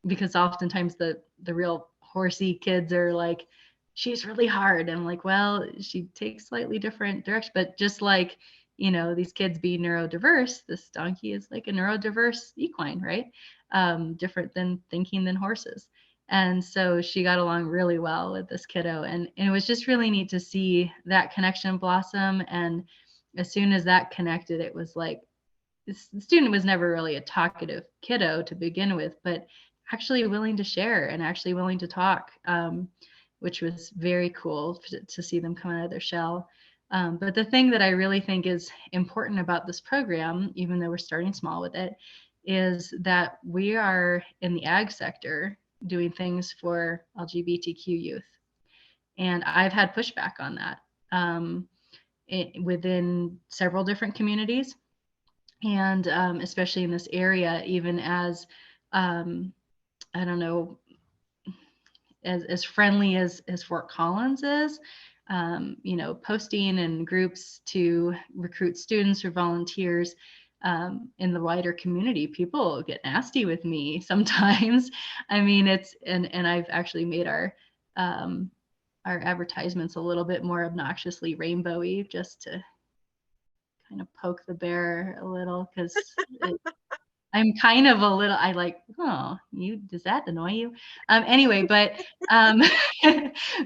Because oftentimes the real horsey kids are like, she's really hard. I'm like, well, she takes slightly different direction, but just like, these kids be neurodiverse, this donkey is like a neurodiverse equine, right? Different than thinking than horses. And so she got along really well with this kiddo. And it was just really neat to see that connection blossom. And as soon as that connected, it was like, the student was never really a talkative kiddo to begin with, but actually willing to share and actually willing to talk, which was very cool to see them come out of their shell. But the thing that I really think is important about this program, even though we're starting small with it, is that we are in the ag sector doing things for LGBTQ youth. And I've had pushback on that within several different communities. And especially in this area, even as I don't know, as friendly as Fort Collins is, posting in groups to recruit students or volunteers in the wider community, people get nasty with me sometimes. I mean, and I've actually made our advertisements a little bit more obnoxiously rainbowy, just to kind of poke the bear a little, because I'm kind of a little, I like, oh, does that annoy you? Anyway, but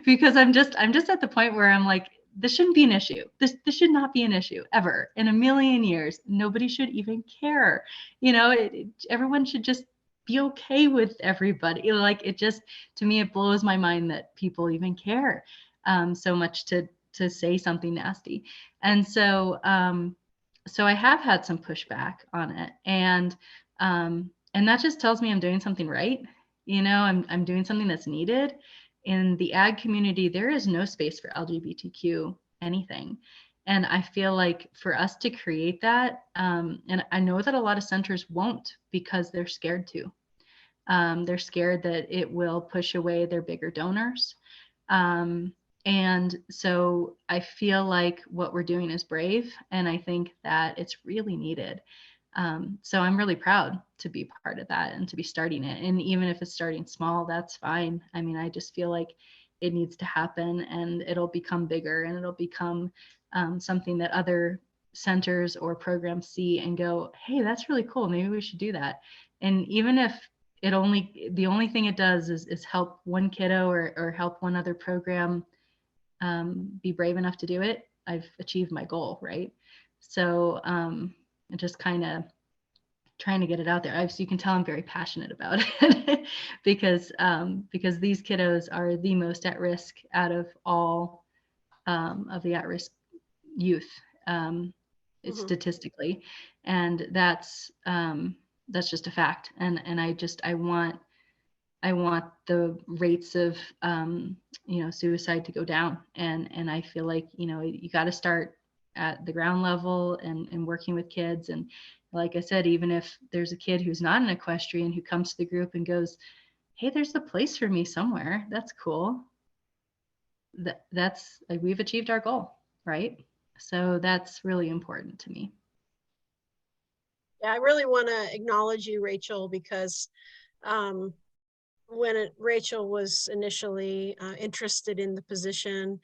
because I'm just at the point where I'm like, this shouldn't be an issue. This should not be an issue ever in a million years. Nobody should even care. Everyone should just be okay with everybody. Like it just, to me, it blows my mind that people even care so much to say something nasty. And so, so I have had some pushback on it, and that just tells me I'm doing something right. I'm doing something that's needed. In the ag community, there is no space for LGBTQ anything. And I feel like for us to create that, and I know that a lot of centers won't, because they're scared to. They're scared that it will push away their bigger donors. And so I feel like what we're doing is brave, and I think that it's really needed. So I'm really proud to be part of that and to be starting it. And even if it's starting small, that's fine. I mean, I just feel like it needs to happen, and it'll become bigger, and it'll become something that other centers or programs see and go, hey, that's really cool. Maybe we should do that. And even if the only thing it does is help one kiddo or help one other program be brave enough to do it, I've achieved my goal, right? So just kind of trying to get it out there. So you can tell I'm very passionate about it because these kiddos are the most at risk out of all of the at-risk youth, statistically, and that's That's just a fact. And I want the rates of, suicide to go down. And I feel like, you got to start at the ground level and working with kids. And like I said, even if there's a kid who's not an equestrian who comes to the group and goes, hey, there's a place for me somewhere. That's cool. That's like, we've achieved our goal, right? So that's really important to me. Yeah, I really want to acknowledge you, Rachel, because when Rachel was initially interested in the position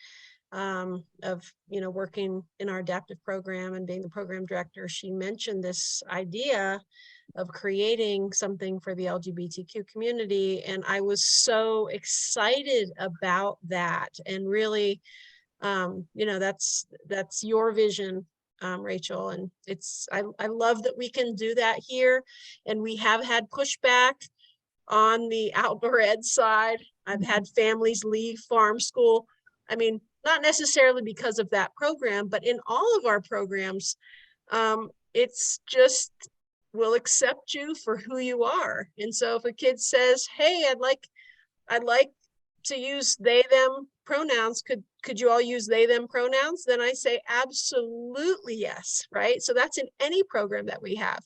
of working in our adaptive program and being the program director, she mentioned this idea of creating something for the LGBTQ community, and I was so excited about that. And really, that's your vision, Rachel, and I love that we can do that here. And we have had pushback on the outdoor ed side. I've had families leave farm school. I mean, not necessarily because of that program, but in all of our programs, it's just, we'll accept you for who you are. And so if a kid says, hey, I'd like to use they, them pronouns, could you all use they, them pronouns? Then I say, absolutely yes, right? So that's in any program that we have.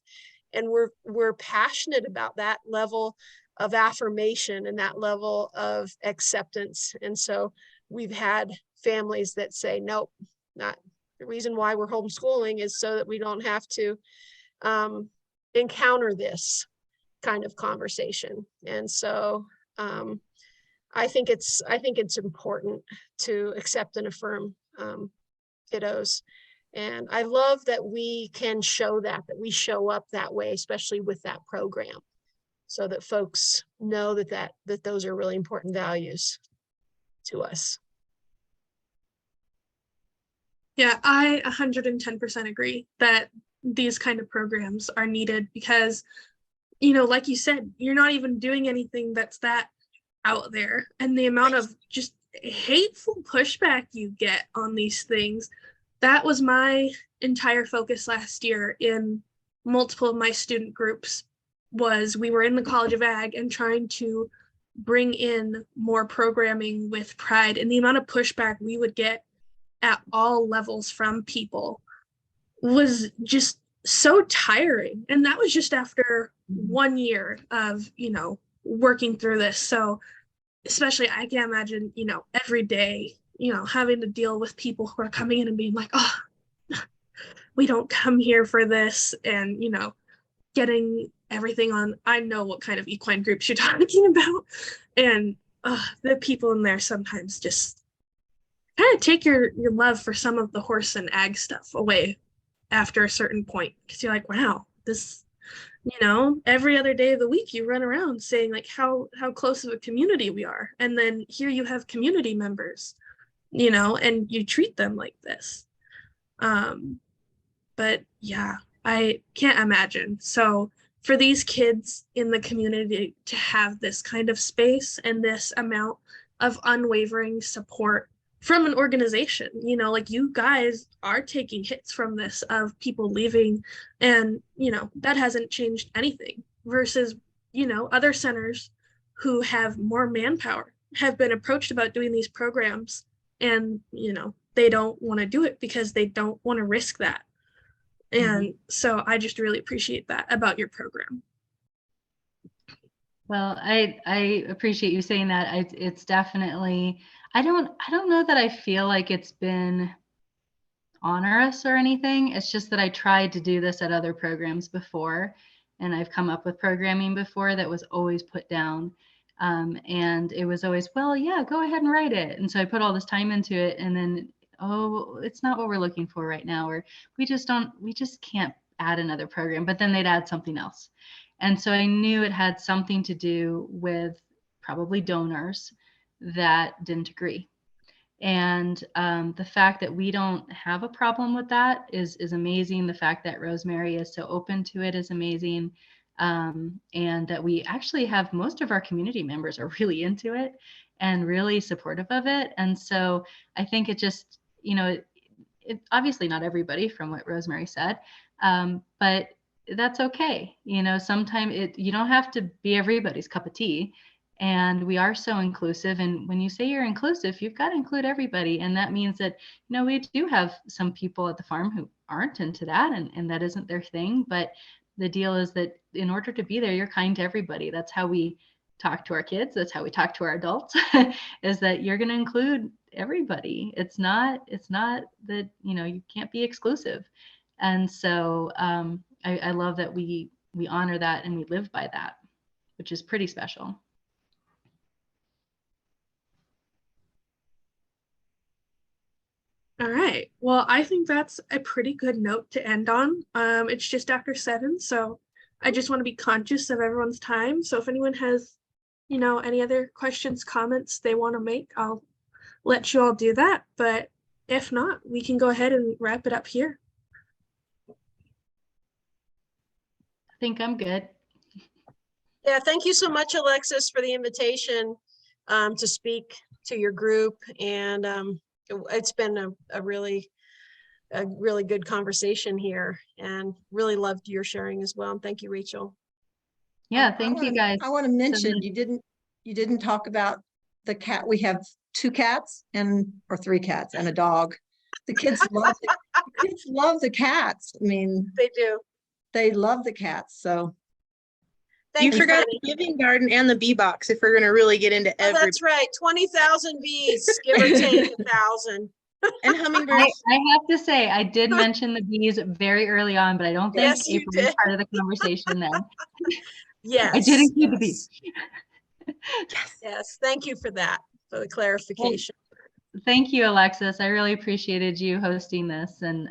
And we're passionate about that level of affirmation and that level of acceptance. And so we've had families that say, nope, not the reason why we're homeschooling is so that we don't have to encounter this kind of conversation. And so I think it's important to accept and affirm kiddos. And I love that we can show that we show up that way, especially with that program, so that folks know that those are really important values to us. Yeah, I 110% agree that these kind of programs are needed because, like you said, you're not even doing anything that's that out there. And the amount of just hateful pushback you get on these things, that was my entire focus last year in multiple of my student groups. Was we were in the College of Ag and trying to bring in more programming with pride, and the amount of pushback we would get at all levels from people was just so tiring. And that was just after 1 year of, working through this. So especially I can't imagine, every day, having to deal with people who are coming in and being like, oh, we don't come here for this. And, getting everything on, I know what kind of equine groups you're talking about. And the people in there sometimes just kind of take your love for some of the horse and ag stuff away after a certain point, because you're like, wow, this, every other day of the week you run around saying like how close of a community we are, and then here you have community members, and you treat them like this. But yeah, I can't imagine. So for these kids in the community to have this kind of space and this amount of unwavering support from an organization, like you guys are taking hits from this of people leaving, and that hasn't changed anything versus other centers who have more manpower have been approached about doing these programs, and they don't want to do it because they don't want to risk that. And so I just really appreciate that about your program. Well, I appreciate you saying that. It's definitely, I don't know that I feel like it's been onerous or anything. It's just that I tried to do this at other programs before, and I've come up with programming before that was always put down. And it was always, well, yeah, go ahead and write it. And so I put all this time into it, and then, oh, it's not what we're looking for right now, or we just can't add another program, but then they'd add something else. And so I knew it had something to do with probably donors that didn't agree. And the fact that we don't have a problem with that is amazing. The fact that Rosemary is so open to it is amazing. And that we actually have most of our community members are really into it and really supportive of it. And so I think it just, it obviously not everybody from what Rosemary said, but that's okay. You know, sometimes you don't have to be everybody's cup of tea. And we are so inclusive. And when you say you're inclusive, you've got to include everybody. And that means that, you know, we do have some people at the farm who aren't into that, and that isn't their thing. But the deal is that in order to be there, you're kind to everybody. That's how we talk to our kids. That's how we talk to our adults, is that you're going to include everybody. It's not that, you know, you can't be exclusive. And so I love that we honor that and we live by that, which is pretty special. All right. Well, I think that's a pretty good note to end on. It's just after 7, so I just want to be conscious of everyone's time. So if anyone has, you know, any other questions, comments they want to make, I'll let you all do that. But if not, we can go ahead and wrap it up here. I think I'm good. Yeah, thank you so much, Alexis, for the invitation to speak to your group. And it's been a really good conversation here, and really loved your sharing as well. And thank you, Rachel. Yeah, thank you guys. I want to mention you didn't talk about the cat. We have 2 cats or 3 cats and a dog. The kids love it. The kids love the cats. I mean, They do. they love the cats. So Thank You forgot Fanny. the giving garden and the bee box if we're going to really get into Oh, every that's right. 20,000 bees, give or take 1,000. and hummingbirds. I have to say, I did mention the bees very early on, but I don't think Yes, you April was did. part of the conversation there. Yes. I did include the bees. Yes. Thank you for that, for the clarification. Thank you, Alexis. I really appreciated you hosting this. And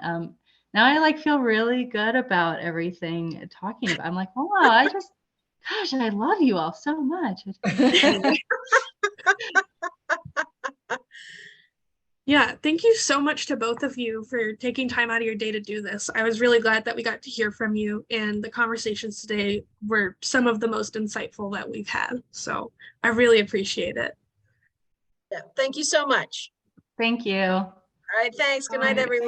now I feel really good about everything talking about. I'm like, oh, wow, gosh, I love you all so much. Yeah, thank you so much to both of you for taking time out of your day to do this. I was really glad that we got to hear from you, and the conversations today were some of the most insightful that we've had. So I really appreciate it. Yeah, thank you so much. Thank you. All right. Thanks. Good night, Bye. everyone.